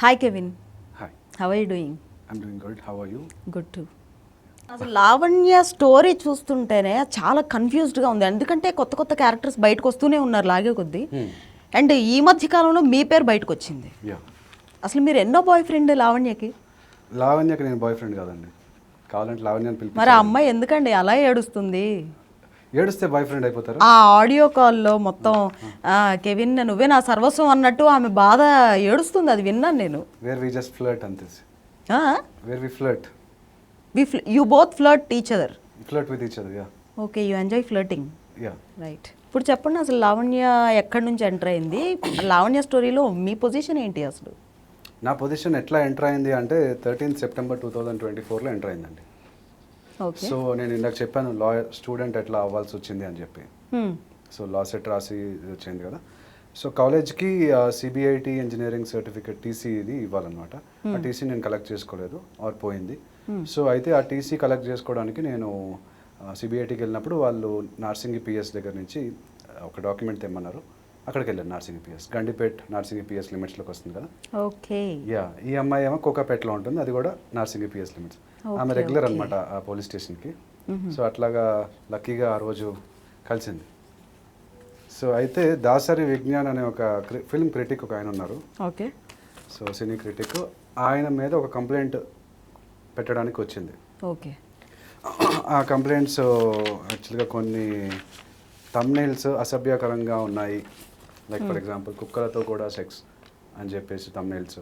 Hi Kevin. Hi, how are you doing? I'm doing good. How are you? Good too. అసలు Lavanya story చూస్తుంటేనే చాలా కన్ఫ్యూజ్డ్గా ఉంది. ఎందుకంటే కొత్త కొత్త క్యారెక్టర్స్ బయటకు వస్తూనే ఉన్నారు లాగే కొద్దీ. అండ్ ఈ మధ్య కాలంలో మీ పేరు బయటకు వచ్చింది. అసలు మీరు ఎన్నో బాయ్ ఫ్రెండ్ లావణ్యకి? లావణ్యకి నేను బాయ్ ఫ్రెండ్ కాదండి. కావాలంటే లావణ్యని పిలిపి. మరి ఆ అమ్మాయి ఎందుకండి అలా ఏడుస్తుంది? ఏడుస్తే బాయ్ ఫ్రెండ్ అయిపోతారు. ఆ ఆడియో కాల్లో మొత్తం కెవిన్ నువ్వే నా సర్వస్వం అన్నట్టు ఆమె బాధ ఏడుస్తుంది, అది విన్నాను నేను. వేర్ వి జస్ట్ ఫ్లర్ట్ అంతే. Where we flirt. You both flirt each other. Flirt with each other, yeah. Okay, you enjoy flirting. Yeah, right. ఇప్పుడు చెప్పండి, అసలు లావణ్య ఎక్కడి నుంచి ఎంటర్ అయింది? లావణ్య స్టోరీలో మీ పొజిషన్ ఏంటి అసలు? నా పొజిషన్ ఎట్లా ఎంటర్ అయింది అంటే 13 సెప్టెంబర్ 2024లో ఎంటర్ అయిందండి. ఓకే. సో నేను ఇందాక చెప్పాను లాయర్ స్టూడెంట్ ఎట్లా అవ్వాల్సి వచ్చింది అని చెప్పి. సో లా సెట్ రాసి వచ్చింది కదా. సో కాలేజ్కి సిబిఐటి ఇంజనీరింగ్ సర్టిఫికేట్ టీసీ ఇది ఇవ్వాలన్నమాట. ఆ టీసీ నేను కలెక్ట్ చేసుకోలేదు, ఆర్ పోయింది. సో అయితే ఆ టీసీ కలెక్ట్ చేసుకోవడానికి నేను సిబిఐటికి వెళ్ళినప్పుడు వాళ్ళు నార్సింగి పిఎస్ దగ్గర నుంచి ఒక డాక్యుమెంట్ తెమ్మన్నారు. అక్కడికి వెళ్ళాను. నార్సింగి పిఎస్, గండిపేట్ నార్సింగి పిఎస్ లిమిట్స్లోకి వస్తుంది కదా. ఓకే. యా, ఈ అమ్మాయి ఏమో కోకాపేటలో ఉంటుంది, అది కూడా నార్సింగి పిఎస్ లిమిట్స్. ఆమె రెగ్యులర్ అనమాట ఆ పోలీస్ స్టేషన్కి. సో అట్లాగా లక్కీగా ఆ రోజు కలిసింది. సో అయితే దాసరి విజ్ఞాన్ అనే ఒక ఫిల్మ్ క్రిటిక్ ఒక ఆయన ఉన్నారు. ఓకే. సో సినీ క్రిటిక్, ఆయన మీద ఒక కంప్లైంట్ పెట్టడానికి వచ్చింది. ఓకే. ఆ కంప్లైంట్స్ యాక్చువల్గా కొన్ని థంబ్నెయిల్స్ అసభ్యకరంగా ఉన్నాయి. లైక్ ఫర్ ఎగ్జాంపుల్ కుక్కలతో కూడా సెక్స్ అని చెప్పేసి థంబ్నెయిల్స్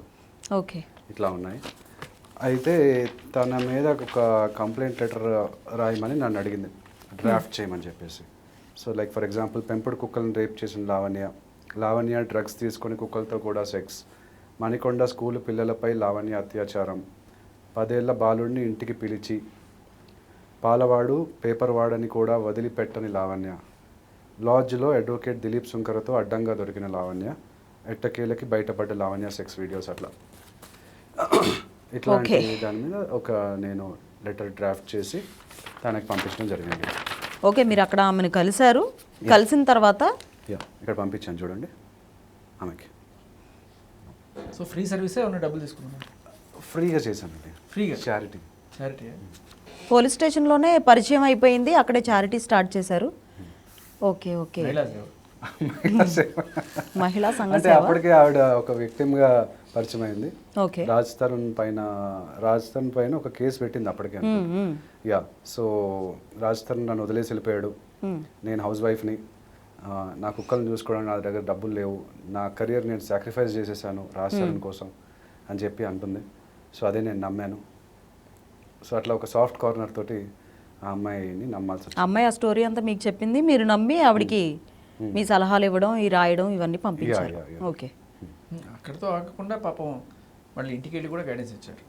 ఓకే ఇట్లా ఉన్నాయి. అయితే తన మీద ఒక కంప్లైంట్ లెటర్ రాయమని నన్ను అడిగింది, డ్రాఫ్ట్ చేయమని చెప్పేసి. సో లైక్ ఫర్ ఎగ్జాంపుల్ పెంపుడు కుక్కలను రేప్ చేసిన లావణ్య డ్రగ్స్ తీసుకొని కుక్కలతో కూడా సెక్స్, మణికొండ స్కూలు పిల్లలపై లావణ్య అత్యాచారం, 10 ఏళ్ల బాలుడిని ఇంటికి పిలిచి పాలవాడు పేపర్ వాడని కూడా వదిలిపెట్టని లావణ్య, లాడ్జ్లో అడ్వకేట్ దిలీప్ సుంకరతో అడ్డంగా దొరికిన లావణ్య, ఎట్టకేలకి బయటపడ్డ లావణ్య సెక్స్ వీడియోస్, అట్లా ఇట్లాంటి దాని మీద ఒక నేను లెటర్ డ్రాఫ్ట్ చేసి తనకి పంపించడం జరిగింది. ఓకే, మీరు అక్కడ ఆమెను కలిశారు. కలిసిన తర్వాత ఇక్కడ పంపించాను చూడండి ఆమెకి. సో ఫ్రీ సర్వీసే ఉన్న డబ్బులు తీసుకున్నాను? ఫ్రీగా చేశానండి. ఫ్రీగా? చారిటీ. చారిటీ. పోలీస్ స్టేషన్లోనే పరిచయం అయిపోయింది, అక్కడే చారిటీ స్టార్ట్ చేశారు. ఓకే. ఓకే. మహిళా సంఘ అంటే అప్పటికే ఆవిడ ఒక విక్టిమ్గా పరిచయం అయింది. ఓకే. రాజ్ తరుణ్ పైన ఒక కేసు పెట్టింది అప్పటికే. యా, సో రాజ్ తరుణ్ నన్ను వదిలేసి వెళ్ళిపోయాడు. నేను హౌస్ వైఫ్ని, నా కుక్కలను చూసుకోవడానికి నా దగ్గర డబ్బులు లేవు, నా కెరియర్ నేను సాక్రిఫైస్ చేసేసాను రాజ్ తరుణ్ కోసం అని చెప్పి అంటుంది. సో అదే నేను నమ్మాను. సో అట్లా ఒక సాఫ్ట్ కార్నర్ తోటి ఆ అమ్మాయిని నమ్మాల్సి వచ్చింది. అమ్మాయి ఆ స్టోరీ అంతా మీకు చెప్పింది, మీరు నమ్మి ఆవిడికి మీ సలహాలు ఇవ్వడం, ఈ రాయడం ఇవన్నీ పంపించారు. ఓకే. అక్కడితో ఆగకుండా పాపం మళ్ళీ ఇంటికి వెళ్ళి కూడా గైడెన్స్ ఇచ్చారు.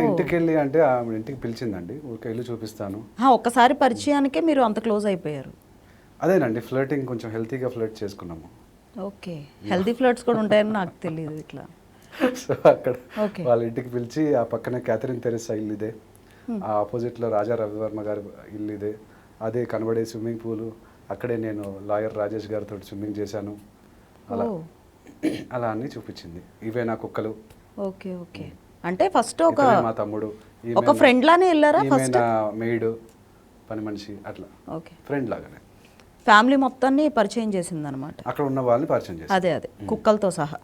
ఇంటికి వెళ్ళి అంటే ఆమె ఇంటికి పిలిచిందండి, ఊరికే ఇల్లు చూపిస్తాను. ఒక్కసారి పరిచయానికే మీరు అంత క్లోజ్ అయిపోయారు? అదేనండి, ఫ్లర్టింగ్ కొంచెం హెల్తీగా ఫ్లర్ట్ చేసుకున్నాము. ఓకే. హెల్తీ ఫ్లర్ట్స్ కూడా ఉంటాయని నాకు తెలియదు ఇట్లా. సో అక్కడ వాళ్ళ ఇంటికి పిలిచి, ఆ పక్కనే క్యాథరిన్ తెరెసా ఇల్లు ఇదే, ఆ ఆపోజిట్లో రాజా రవివర్మ గారి ఇల్లు ఇదే, అదే కనబడే స్విమ్మింగ్ పూలు, అక్కడే నేను లాయర్ రాజేష్ గారితో స్విమ్మింగ్ చేశాను, అలా అన్నీ చూపించింది. ఇవే నా కుక్కలు. ఓకే. ఓకే. అంటే ఫస్ట్ మా తమ్ముడు, ఒక ఫ్రెండ్ లానే వెళ్ళారా? ఫస్ట్ నా మెయిడ్, పని మనిషి, అట్లా ఓకే, ఫ్రెండ్ లాగానే ఫ్యామిలీ మొత్తాన్ని పరిచయం చేసింది అనమాట. అక్కడ ఉన్న వాళ్ళని పరిచయం చేసి, అదే కుక్కలతో సహా.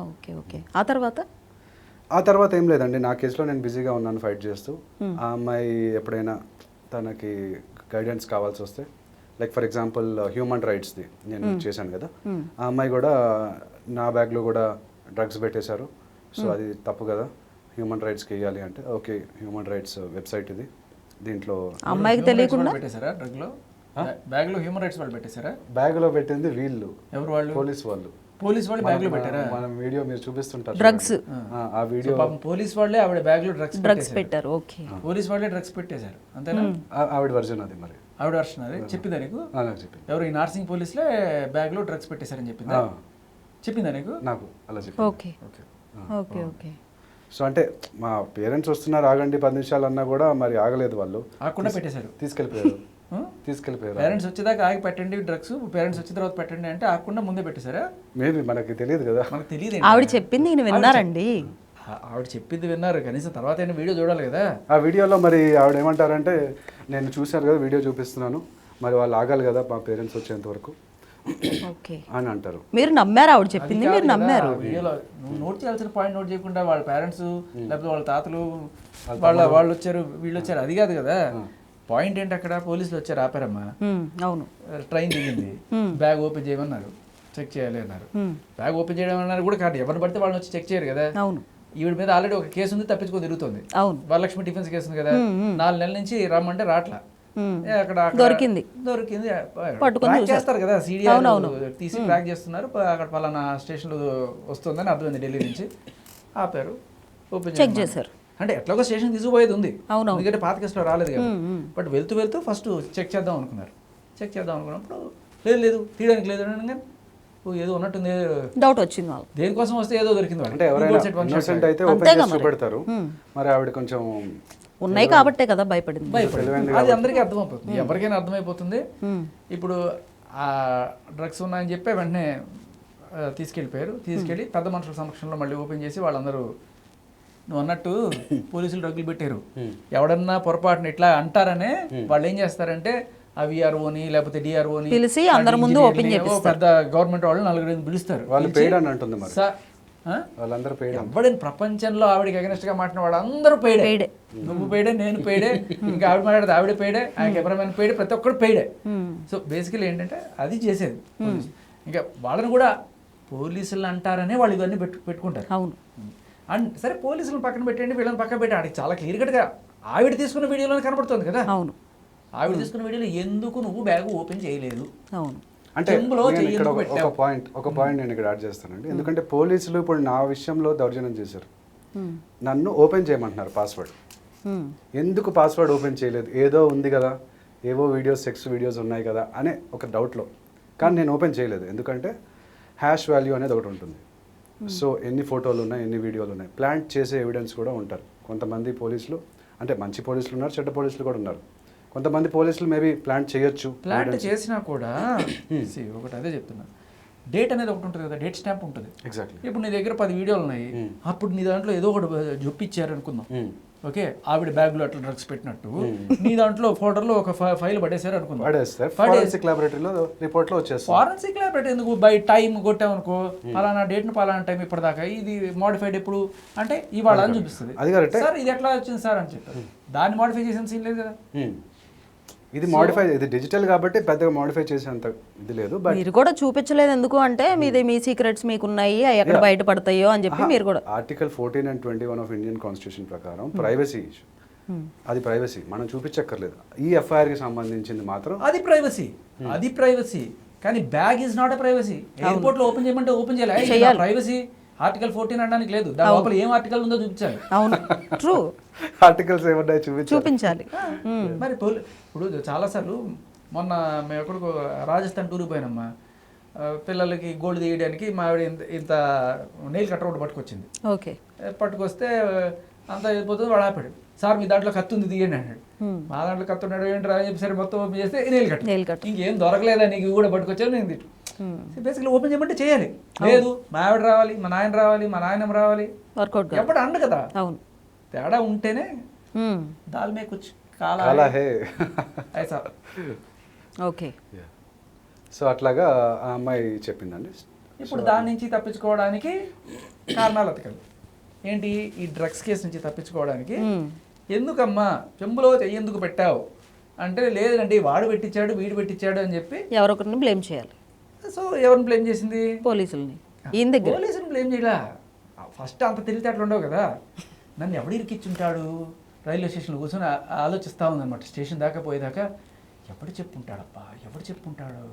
ఓకే. ఓకే. ఆ తర్వాత ఏం లేదండి, నా కేసులో నేను బిజీగా ఉన్నాను ఫైట్ చేస్తూ. ఆ అమ్మాయి ఎప్పుడైనా తనకి గైడెన్స్ కావాల్సి వస్తే, లైక్ ఫర్ ఎగ్జాంపుల్ హ్యూమన్ రైట్స్ది నేను చేశాను కదా, ఆ అమ్మాయి కూడా నా బ్యాగ్లో కూడా డ్రగ్స్ పెట్టేశారు. సో అది తప్పు కదా, హ్యూమన్ రైట్స్కి వేయాలి అంటే, ఓకే హ్యూమన్ రైట్స్ వెబ్సైట్ ఇది, దీంట్లో అమ్మాయికి తెలియకుండా పెట్టేశారా డ్రగ్లో? బ్యాగ్లో హ్యూమన్ రైట్స్ వాళ్ళు పెట్టేశారా? బ్యాగ్లో పెట్టింది వీళ్ళు. ఎవరు వాళ్ళు? పోలీస్ వాళ్ళు. పోలీస్ వాళ్ళు బ్యాగ్ లో పెట్టారా? మనం వీడియో మీరు చూపిస్తుంటారు డ్రగ్స్. ఆ వీడియో పోలీస్ వాళ్ళే ఆవిడ బ్యాగ్ లో డ్రగ్స్ పెట్టారు. ఓకే. పోలీస్ వాళ్ళే డ్రగ్స్ పెట్టేశారు అంతేనా? ఆవిడ వర్జన్ అది. మరి ఆవిడ వర్షన్ అది చెప్పిందా నీకు? ఎవరు? ఈ నార్సింగ్ పోలీసులే బ్యాగ్ లో డ్రగ్స్ పెట్టేశారని చెప్పిందా నీకు? నాకు అలా చెప్పింది. ఓకే. ఓకే. ఓకే. సో అంటే మా పేరెంట్స్ వస్తున్నారు ఆగండి 10 నిమిషాలు అన్నా కూడా మరి ఆగలేదు వాళ్ళు, ఆగకుండా పెట్టేశారు, తీసుకెళ్ళిపోయారు. తీసుకెళ్ళిపోయారు. పేరెంట్స్ వచ్చేదాకా ఆగి పెట్టండి డ్రగ్స్, పేరెంట్స్ వచ్చిన తర్వాత పెట్టండి అంటే ఆగకుండా ముందే పెట్టేశారా? మేబీ మనకి తెలియదు కదా. మనకు తెలియదు. ఆవిడ చెప్పింది ఈయన విన్నారండి. ఆవిడ చెప్పింది విన్నారు, కనీసం తర్వాత అయినా వీడియో చూడాలి కదా. ఆ వీడియోలో మరి ఆవిడ ఏమంటారంటే, నేను చూశాను కదా వీడియో చూపిస్తున్నాను, మరి వాళ్ళు ఆగాలి కదా మా పేరెంట్స్ వచ్చేంత వరకు ఓకే అని అంటారు. మీరు నమ్మారు ఆవిడ చెప్పింది, మీరు నమ్మారు. వీడియోలో నువ్వు నోట్ చేయాల్సిన పాయింట్ నోట్ చేయకుండా వాళ్ళ పేరెంట్స్ లేకపోతే వాళ్ళ తాతలు వాళ్ళు వచ్చారు వీళ్ళు వచ్చారు అది కాదు కదా. పాయింట్ ఏంటి, అక్కడ పోలీసులు వచ్చారు, ఆపారమ్మా. అవును. ట్రైన్ దిగింది, బ్యాగ్ ఓపెన్ చేయమన్నారు, చెక్ చేయాలి అన్నారు. బ్యాగ్ ఓపెన్ చేయడం అన్నారు కూడా కాదు, ఎవరిని పడితే వాళ్ళని వచ్చి చెక్ చేయరు కదా. అవును. ఈవిడ మీద ఆల్రెడీ ఒక కేసు ఉంది, తప్పించుకొని తిరుగుతుంది. అవును. వరలక్ష్మి డిఫెన్స్ కేసు ఉంది కదా, 4 నెలల నుంచి రమ్మంటే రాట్లా. అక్కడ దొరికింది పట్టుకొని చేస్తారు కదా, సీడీఆర్ తీసి ట్రాక్ చేస్తున్నారు, అక్కడ పలానా స్టేషన్లో వస్తుందని అర్థమైంది, ఢిల్లీ నుంచి ఆపారు, ఓపెన్ చెక్ చేశారు. అంటే ఎట్లాగో స్టేషన్ తీసుకుపోయేది ఉంది, అవును, ఎందుకంటే పాత కేసులో రాలేదు కదా. బట్ వెళ్తూ ఫస్ట్ చెక్ చేద్దాం అనుకున్నారు. చెక్ చేద్దాం అనుకున్నప్పుడు లేదు తీయడానికి లేదు అనగానే ఏదో ఉన్నట్టుంది, డౌట్ వచ్చింది వాళ్ళు. దేనికోసం వస్తే ఏదో దొరికింది వాళ్ళు. అంటే ఎవరైనా ఇన్నోసెంట్ అయితే ఓపెన్ చేసి చూపెడతారు, మరి ఆవిడ కొంచెం ఉన్నాయి కాబట్టే కదా భయపడింది. అది అందరికీ అర్థమైపోతుంది, ఎవరికైనా అర్థమైపోతుంది. ఇప్పుడు ఆ డ్రగ్స్ ఉన్నాయని చెప్పి వెంటనే తీసుకెళ్ళిపోయారు. తీసుకెళ్ళి పెద్ద మనుషుల సమక్షంలో మళ్ళీ ఓపెన్ చేసి వాళ్ళందరూ నువ్వు అన్నట్టు పోలీసులు డ్రగ్గులు పెట్టారు, ఎవడన్నా పొరపాటున ఇట్లా అంటారనే వాళ్ళు ఏం చేస్తారంటే ఆ విఆర్ఓని లేకపోతే డిఆర్ఓని పిలిచి అందరి ముందు ఓపెన్ చేపిస్తారు. పెద్ద గవర్నమెంట్ వాళ్ళు 4 పిలుస్తారు. వాళ్ళు పెయిడ్ అని అంటుంది మరి, వాళ్ళందరూ పెయిడ్. ఎవడని ప్రపంచంలో ఆవిడకి అగెనెస్ట్ గా మాట్లాడిన వాళ్ళు అందరూ పెయిడే. నువ్వు పెయిడే, నేను పెయిడే, ఇంకా ఆవిడ మాట్లాడితే ఆవిడ పెయిడే, ఆ కెమెరామెన్ పెయిడే, ప్రతి ఒక్కరు పెయిడే. సో బేసికలీ ఏంటంటే అది చేసేది. ఇంకా వాళ్ళని కూడా పోలీసులు అంటారనే వాళ్ళు ఇవన్నీ పెట్టుకుంటారు. అవును. అండ్ సరే పోలీసులను పక్కన పెట్టండి, వీళ్ళని పక్కన పెట్టి ఆడికి చాలా క్లియర్ కట్గా ఆవిడ తీసుకున్న వీడియోలో కనబడుతుంది కదా. అవును. ఆవిడ తీసుకున్న వీడియోలో ఎందుకు నువ్వు బ్యాగ్ ఓపెన్ చేయలేదు అవును అంటే ఇక్కడ ఒక పాయింట్ నేను ఇక్కడ యాడ్ చేస్తానండి. ఎందుకంటే పోలీసులు ఇప్పుడు నా విషయంలో దౌర్జన్యం చేశారు, నన్ను ఓపెన్ చేయమంటున్నారు పాస్వర్డ్. ఎందుకు పాస్వర్డ్ ఓపెన్ చేయలేదు, ఏదో ఉంది కదా, ఏవో వీడియోస్ సెక్స్ వీడియోస్ ఉన్నాయి కదా అనే ఒక డౌట్లో, కానీ నేను ఓపెన్ చేయలేదు. ఎందుకంటే హ్యాష్ వాల్యూ అనేది ఒకటి ఉంటుంది. సో ఎన్ని ఫోటోలు ఉన్నాయి, ఎన్ని వీడియోలు ఉన్నాయి, ప్లాంట్ చేసే ఎవిడెన్స్ కూడా ఉంటారు. కొంతమంది పోలీసులు అంటే మంచి పోలీసులు ఉన్నారు, చెడ్డ పోలీసులు కూడా ఉన్నారు. కొంతమంది పోలీసులు మేబీ ప్లాంట్ చేయొచ్చు, ప్లాంట్ చేసినా కూడా ఒకటి అదే చెప్తున్నా, డేట్ అనేది ఒకటి ఉంటుంది కదా, డేట్ స్టాంప్ ఉంటుంది. ఎగ్జాక్ట్లీ. ఇప్పుడు నీ దగ్గర 10 వీడియోలు ఉన్నాయి, అప్పుడు నీ దాంట్లో ఏదో ఒకటి జొప్పిచ్చారు అనుకుందాం, ఓకే, ఆవిడ బ్యాగ్ లో అట్లా డ్రగ్స్ పెట్టినట్టు నీ దాంట్లో ఫోటోలో ఒక ఫైల్ పడేసారు అనుకుందాం, ఫోరెన్సిక్ ల్యాబొరేటరీలో రిపోర్ట్ లో వచ్చేస్తుంది. ఫోరెన్సిక్ ల్యాబొరేటరీ ఎందుకు, బై టైం కొట్టామనుకో, పలానా డేట్ ను పలానా టైం ఇప్పటిదాకా, ఇది మోడిఫైడ్ ఎప్పుడు అంటే ఇవాళ అని చూపిస్తుంది. సార్ ఇది ఎట్లా వచ్చింది సార్ అని చెప్పారు, దాన్ని మోడిఫై చేసిన సీన్ లేదు కదా. ఇది మోడిఫై, ఇది డిజిటల్ కాబట్టి పెద్దగా మోడిఫై చేసేంత ఇది లేదు. బట్ మీరు కూడా చూపించలేదు ఎందుకు అంటే మీ సీక్రెట్స్ మీకు ఉన్నాయి, ఎక్కడ బయటపడతాయో అని చెప్పి మీరు కూడా. Article 14 and 21 of Indian constitution ప్రకారం ప్రైవసీ ఇష్యూ, అది ప్రైవసీ మనం చూపించక్కర్లేదు. ఈ ఎఫ్ఐఆర్ కి సంబంధించింది మాత్రం అది ప్రైవసీ, కానీ bag is not a privacy. Airport లో ఓపెన్ చేయమంటే ఓపెన్ చేయాలి, ప్రైవసీ ఆర్టికల్ 14 అనడానికి లేదు, దాని లోపల ఏం ఆర్టికల్ ఉందో చూపించాలి. అవును, ట్రూ. ఆర్టికల్స్ ఏమన్నా చూపించాలి. మరి ఇప్పుడు చాలాసార్లు మొన్న మేము ఎక్కడికో రాజస్థాన్ టూర్కి పోయినమ్మా, పిల్లలకి గోల్డ్ తీయడానికి మా ఆవిడ ఇంత నెయిల్ కట్టర్ ఒకటి పట్టుకొచ్చింది. ఓకే, పట్టుకొస్తే అంతా అయిపోతుంది, వాడు ఆపాడు, సార్ మీ దాంట్లో కత్తి ఉంది తీయండి అన్నాడు. మా దాంట్లో కత్తి ఉన్నాడు ఏంటి అని చెప్పి సరే మొత్తం ఓపెన్ చేస్తే నెయిల్ కట్టర్, ఇంకేం దొరకలేదా నీకు కూడా పట్టుకొచ్చాను నేను తిట్టు. బేసిక్లీ ఓపెన్ చేయమంటే చేయాలి, లేదు మా ఆవిడ రావాలి, మా నాయన రావాలి, మా నాయనమ్మ రావాలి, వర్కౌట్ ఎప్పుడు అండు కదా. అవును, తేడా ఉంటేనే దాల్ మే కుచ్ కాలా హే. ఓకే, సో అట్లాగా ఆ అమ్మాయి చెప్పిందండి. ఇప్పుడు దాని నుంచి తప్పించుకోవడానికి కారణాలు అతకాలి. ఏంటి, ఈ డ్రగ్స్ కేసు నుంచి తప్పించుకోవడానికి ఎందుకమ్మా చెంబులో ఎందుకు పెట్టావు అంటే, లేదండి వాడు పెట్టించాడు వీడు పెట్టించాడు అని చెప్పి ఎవరొకరిని బ్లేమ్ చేయాలి. సో ఎవరిని బ్లేమ్ చేసింది, పోలీసుల్ని. పోలీసుని బ్లేమ్ చేయలా, ఫస్ట్ అంత తెలివితే అట్లా ఉండవు కదా. నన్ను ఎవడు ఇరికిచ్చుంటాడు, రైల్వే స్టేషన్లో కూర్చొని ఆలోచిస్తూ ఉందన్నమాట. స్టేషన్ దాకా పోయేదాకా ఎవడు చెప్పుంటాడబ్బా, ఎవడు చెప్పుంటాడు,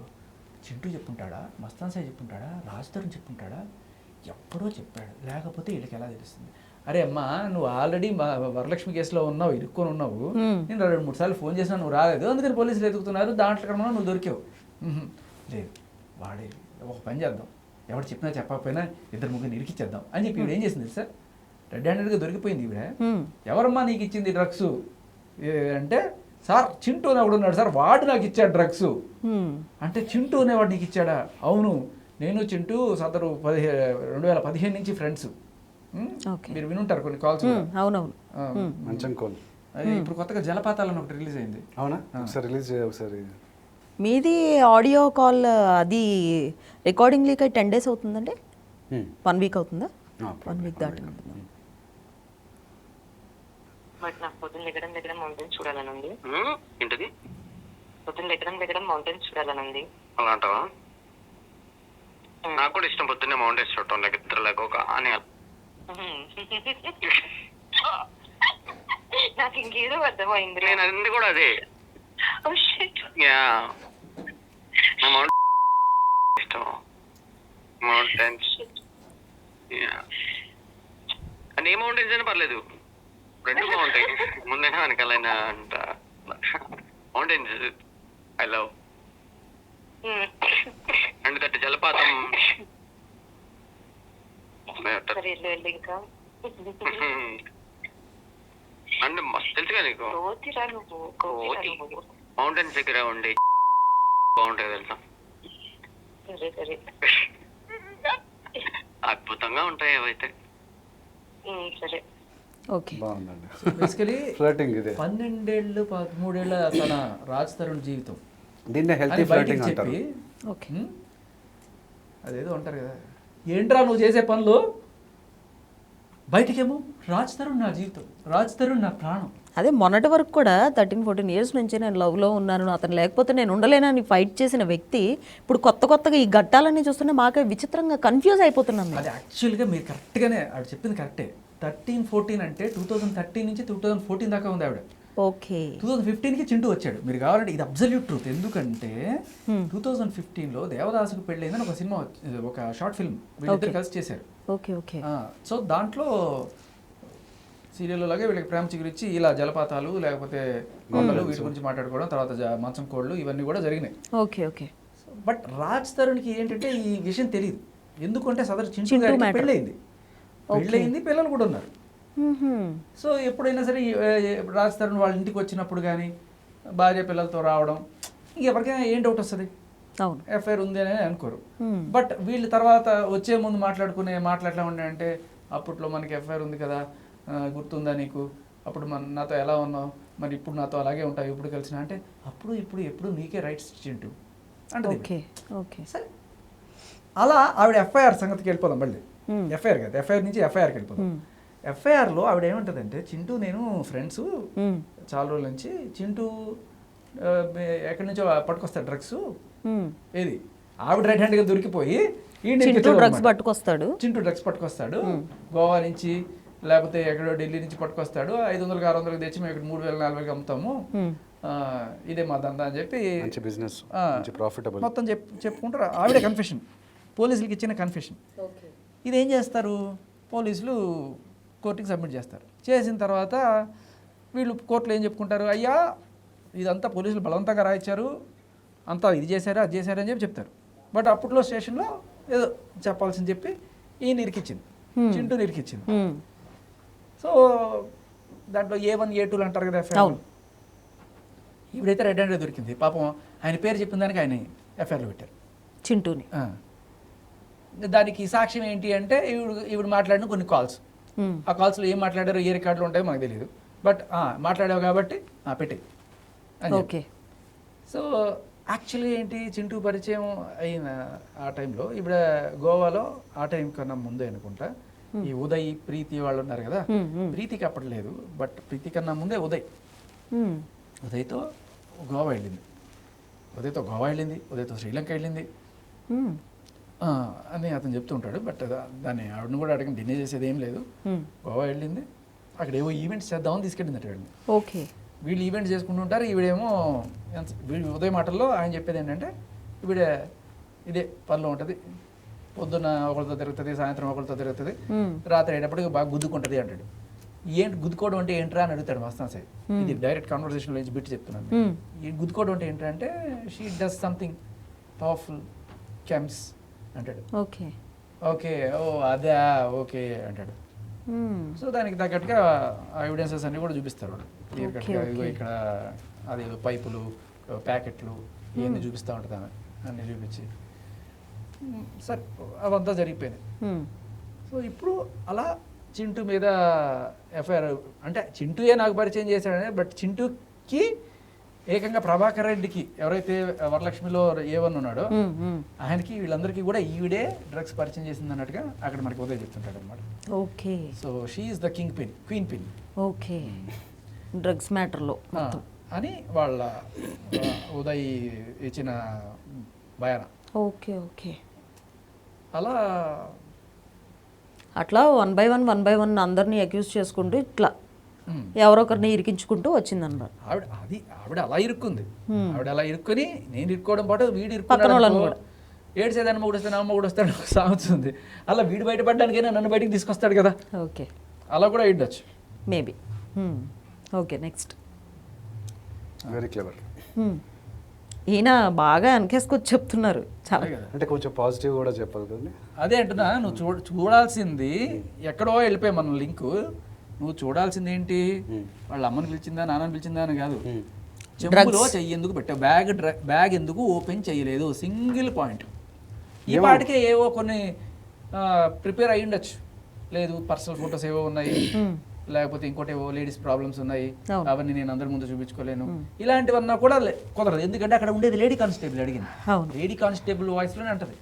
చింటూ చెప్పుంటాడా, మస్తాన్ సాయి చెప్పుంటాడా, రాజధరుని చెప్పుంటాడా, ఎప్పుడో చెప్పాడు, లేకపోతే వీళ్ళకి ఎలా తెలుస్తుంది. అరే అమ్మా నువ్వు ఆల్రెడీ వరలక్ష్మి కేసులో ఉన్నావు, ఇరుక్కొని ఉన్నావు, నేను 2-3 సార్లు ఫోన్ చేసినా నువ్వు రాలేదు, అందుకని పోలీసులు ఎదుగుతున్నారు, దాంట్లో కన్నా నువ్వు దొరికావు. లేదు వాడే, ఒక పని చేద్దాం, ఎవరు చెప్పినా చెప్పకపోయినా 2-3 ఇరికిచ్చేద్దాం అని చెప్పి ఈవిడ ఏం చేసింది సార్, రెడ్ హ్యాండెడ్గా దొరికిపోయింది ఈవిడ. ఎవరమ్మా నీకు ఇచ్చింది డ్రగ్స్ అంటే, సార్ చింటూ అని ఒకడు ఉన్నాడు సార్, వాడు నాకు ఇచ్చాడు డ్రగ్స్. Hmm. అంటే చింటూ అనేవాడు నీకు ఇచ్చాడా? అవును, నేను చింటూ సదరు 2015 నుంచి ఫ్రెండ్స్. Okay. మీరు వినుంటారు కొన్ని కాల్స్. అవునవును. మంచం కోల్. ఇప్పుడు కొత్తగా జలపాతాలని ఒకటి రిలీజ్ అయింది. అవునా? ఒకసారి రిలీజ్ చేయ ఒకసారి. మీది ఆడియో కాల్ అది రికార్డింగ్ లీక్ అయి 10 days అవుతుందండి? 1 week అవుతుందా? 1 week దాటి ఉంటుంది. బట్ నాకు పొద్దున్న దగ్గర మౌంటైన్స్ చూడాలని ఉంది. ఏంటది? పొద్దున్న దగ్గర మౌంటైన్స్ చూడాలని ఉంది. అలా అంటావా? నాకు కూడా ఇష్టం పొద్దున్నే మౌంటైన్స్ చూడటం, లేక ఇద్దరు లేక ఒక అని. నాకు ఇంకేదో అర్థమైంది. నేను అది కూడా అదే. Oh shit. యా, ఇష్టం మౌంటైన్స్. అంటే ఏ మౌంటైన్స్ అయినా పర్లేదు, రెండు బాగుంటాయి. ముందైనా వెనకాలైనా అంట mountains I love. And that జలపాతం సరే వెళ్ళు ఇంకా. అంటే మస్తు తెలుసుగా నీకు, కోతిరా నువ్వు. మౌంటైన్స్ దగ్గర ఉండి బాగుంటాయి తెలుసా. సరే అద్భుతంగా ఉంటాయి అవైతే. సరే ఓకే. బాగుందండి. బేసికలీ ఫ్లర్టింగ్ ఇదే. 12 ఏళ్ళు 13 ఏళ్ళ తన రాజ్ తరుణ్ జీవితం దీన్నే హెల్తీ అని బయటికి ఫ్లర్టింగ్ అంటారు. చెప్పి, ఓకే. అదేదో అంటారు కదా, ఏంట్రా నువ్వు చేసే పనులు, బయటికేమో రాజ్ తరుణ్ నా జీవితం, రాజ్ తరుణ్ నా ప్రాణం. అదే మొన్నటి వరకు కూడా 13-14 years నుంచి నేను లవ్లో ఉన్నాను, అతను లేకపోతే నేను ఉండలేనని ఫైట్ చేసిన వ్యక్తి ఇప్పుడు కొత్తగా ఈ ఘట్టాలన్నీ చూస్తుంటే మాకే విచిత్రంగా కన్ఫ్యూజ్ అయిపోతున్నాం మేము. అది యాక్చువల్గా మీరు కరెక్ట్గానే ఆవిడ చెప్పింది కరెక్టే. 13-14 అంటే 2013 నుంచి 2014 దాకా ఉంది ఆవిడ. ఓకే. 2015కి చింటూ వచ్చాడు. మీరు కావాలంటే ఇది అబ్జల్యూట్ ట్రూత్. ఎందుకంటే 2015లో దేవదాసుకు పెళ్ళైందని ఒక సినిమా, ఒక షార్ట్ ఫిల్మ్ వీళ్ళిద్దరు కలిసి చేశారు. Okay okay. సో దాంట్లో సీరియల్ లాగే వీళ్ళకి ప్రేమ చిగురించి ఇలా జలపాతాలు లేకపోతే కొండలు వీటి గురించి మాట్లాడుకోవడం, తర్వాత మంచం కోళ్ళు ఇవన్నీ కూడా జరిగినాయి. Okay okay. బట్ రాజ్ తరుణ్కి ఏంటంటే ఈ విషయం తెలియదు. ఎందుకంటే సదరు చింటూ చింటూ గారికి matter. పెళ్ళయింది, పిల్లలు కూడా ఉన్నారు. సో ఎప్పుడైనా సరే రాజ్ తరుణ్ వాళ్ళ ఇంటికి వచ్చినప్పుడు కానీ భార్య పిల్లలతో రావడం, ఎవరికైనా ఏం డౌట్ వస్తుంది? అవును. ఎఫ్ఐఆర్ ఉంది అని అనుకోరు. బట్ వీళ్ళు తర్వాత వచ్చే ముందు మాట్లాడుకునే మాటలు ఎట్లా ఉన్నాయంటే, అప్పట్లో మనకి ఎఫ్ఐఆర్ ఉంది కదా, గుర్తుందా నీకు, అప్పుడు నాతో ఎలా ఉన్నావు, మరి ఇప్పుడు నాతో అలాగే ఉంటావు, ఇప్పుడు కలిసిన అంటే అప్పుడు ఎప్పుడు నీకే రైట్స్ చింటూ అంటే. Okay okay. సరే, అలా ఆవిడ ఎఫ్ఐఆర్ సంగతికి వెళ్ళిపోదాం మళ్ళీ. ఎఫ్ఐఆర్ కదా, ఎఫ్ఐఆర్ నుంచి ఎఫ్ఐఆర్కి వెళ్ళిపోదాం. ఎఫ్ఐఆర్లో ఆవిడ ఏమంటుందంటే, చింటూ నేను ఫ్రెండ్స్ చాలా రోజుల నుంచి, చింటూ ఎక్కడి నుంచో పట్టుకొస్తాడు డ్రగ్స్. ఏది ఆవిడ రైట్ హ్యాండ్గా దొరికిపోయి డ్రగ్స్ పట్టుకొస్తాడు, చింటూ డ్రగ్స్ పట్టుకొస్తాడు గోవా నుంచి, లేకపోతే ఎక్కడో ఢిల్లీ నుంచి పట్టుకొస్తాడు. 500-600 తెచ్చి మేము ఇక్కడ 3000-4000 అమ్ముతాము, ఇదే మా దందా అని చెప్పి బిజినెస్ ప్రాఫిటబుల్ మొత్తం చెప్పుకుంటారు. ఆవిడే కన్ఫెషన్, పోలీసులకి ఇచ్చిన కన్ఫెషన్. ఇదేం చేస్తారు పోలీసులు, కోర్టుకి సబ్మిట్ చేస్తారు. చేసిన తర్వాత వీళ్ళు కోర్టులో ఏం చెప్పుకుంటారు, అయ్యా ఇదంతా పోలీసులు బలవంతంగా రాయించారు, అంతా ఇది చేశారు అది చేశారు అని చెప్పి చెప్తారు. బట్ అప్పట్లో స్టేషన్లో ఏదో చెప్పాల్సింది చెప్పి ఈయన ఇరికిచ్చింది, చింటూ ఇరికిచ్చింది. సో దాంట్లో A1 A2 అంటారు కదా ఎఫ్ఐఆర్. ఇప్పుడైతే రెడ్ హ్యాండ్గా దొరికింది. పాపం ఆయన పేరు చెప్పిన దానికి ఆయన ఎఫ్ఐఆర్లో పెట్టారు చింటూని. దానికి సాక్ష్యం ఏంటి అంటే ఈవిడ మాట్లాడిన కొన్ని కాల్స్. ఆ కాల్స్లో ఏం మాట్లాడారో ఏ రికార్డులు ఉంటాయో మనకు తెలియదు. బట్ మాట్లాడావు కాబట్టి పెట్టి. ఓకే. సో యాక్చువల్లీ ఏంటి, చింటూ పరిచయం అయిన ఆ టైంలో ఇప్పుడు గోవాలో ఆ టైం కన్నా ముందే అనుకుంటా ఈ ఉదయ్ ప్రీతి వాళ్ళు ఉన్నారు కదా, ప్రీతికి అప్పట్లేదు బట్ ప్రీతి కన్నా ముందే ఉదయ్తో గోవా వెళ్ళింది, ఉదయ్తో శ్రీలంక వెళ్ళింది అని అతను చెప్తూ ఉంటాడు. బట్ దాన్ని ఆవిడని కూడా అడగని డినే చేసేది ఏం లేదు. గోవా వెళ్ళింది, అక్కడ ఏవో ఈవెంట్స్ చేద్దామని తీసుకెళ్ళింది అటు వెళ్ళింది. ఓకే. వీళ్ళు ఈవెంట్స్ చేసుకుంటుంటారు, ఈవిడేమో వీడి ఉదయం మాటల్లో ఆయన చెప్పేది ఏంటంటే, ఈవిడ ఇదే పనిలో ఉంటుంది, పొద్దున్న ఒకరితో తిరుగుతుంది, సాయంత్రం ఒకరితో తిరుగుతుంది, రాత్రి అయ్యేటప్పటికి బాగా గుద్దుకుంటుంది అంటాడు. ఏంటి గుద్దుకోవడం అంటే ఏంట్రా అని అడుగుతాడు మస్తాన్ సాయి. ఇది డైరెక్ట్ కాన్వర్సేషన్ నుంచి బిట్ చెప్తున్నాను. ఈ గుద్దుకోవడం అంటే ఏంటంటే, షీ డస్ సంథింగ్ పవర్ఫుల్ కెమ్స్ అంటాడు. ఓకే ఓకే ఓ అదే ఓకే అంటాడు. సో దానికి తగ్గట్టుగా ఎవిడెన్సెస్ అన్ని కూడా చూపిస్తారు వాళ్ళు. ఇక్కడ అది పైపులు ప్యాకెట్లు ఇవన్నీ చూపిస్తూ ఉంటుంది ఆమె, అన్నీ చూపించి సరే అవంతా జరిగిపోయినాయి. సో ఇప్పుడు అలా చింటూ మీద ఎఫ్ఐఆర్, అంటే చింటూయే నాకు పరిచయం చేశాడని, బట్ చింటూకి ఏకంగా ప్రభాకర్ రెడ్డికి ఎవరైతే వరలక్ష్మిలో A1 ఉన్నాడో ఆయనకి వీళ్ళందరికీ కూడా ఈవిడే డ్రగ్స్ పరిచయం చేసింది అన్నట్టుగా అక్కడ మనకి ఉదయ్ చెప్తుంటాడు అనమాట. Okay so she is the queen pin okay drugs మ్యాటర్లో అని వాళ్ళ ఉదయ్ ఇచ్చిన బయాన. ఓకే ఓకే అలా అట్లా 1 by 1 అందరినీ అక్యూజ్ చేసుకుంటూ ఇట్లా ఎవరొకరిని ఇరికించుకుంటూ వచ్చిందన్నమాట. ఆవిడ అలా ఇరుక్కుంది. ఆవిడ అలా ఇరుక్కొని నేను ఇరుక్కోవడం పాటు వీడు పక్కన వాళ్ళని ఇరుక్కున్నాడు. ఏడ్చేదాన్ని మొగుడు వస్తాను అమ్మ వస్తాడు సాగుతుంది. అలా వీడు బయటపడడానికైనా నన్ను బయటికి తీసుకొస్తాడు కదా, ఓకే అలా కూడా అయ్యుండొచ్చు maybe. Okay next. Very clever. ఈయన బాగా వెనకేసుకొచ్చి చెప్తున్నారు చాలా. అంటే కొంచెం పాజిటివ్ కూడా చెప్పాలి కదండి. అదే అంటున్నా, నువ్వు చూడాల్సింది ఎక్కడో వెళ్ళిపోయి మన లింకు. నువ్వు చూడాల్సింది ఏంటి, వాళ్ళ అమ్మని పిలిచిందా నాన్నని పిలిచిందా అని కాదు, చెంబులో చెయ్యి ఎందుకు పెట్టావు, బ్యాగ్ ఎందుకు ఓపెన్ చేయలేదు, సింగిల్ పాయింట్. ఈ పాటికే ఏవో కొన్ని ప్రిపేర్ అయ్యి ఉండొచ్చు, లేదు పర్సనల్ ఫొటోస్ ఏవో ఉన్నాయి, లేకపోతే ఇంకోటి ఏవో లేడీస్ ప్రాబ్లమ్స్ ఉన్నాయి, అవన్నీ నేను అందరి ముందు చూపించుకోలేను, ఇలాంటివన్నా కూడా కుదరదు. ఎందుకంటే అక్కడ ఉండేది లేడీ కానిస్టేబుల్, అడిగింది లేడీ కానిస్టేబుల్ వాయిస్లోనే అంటది.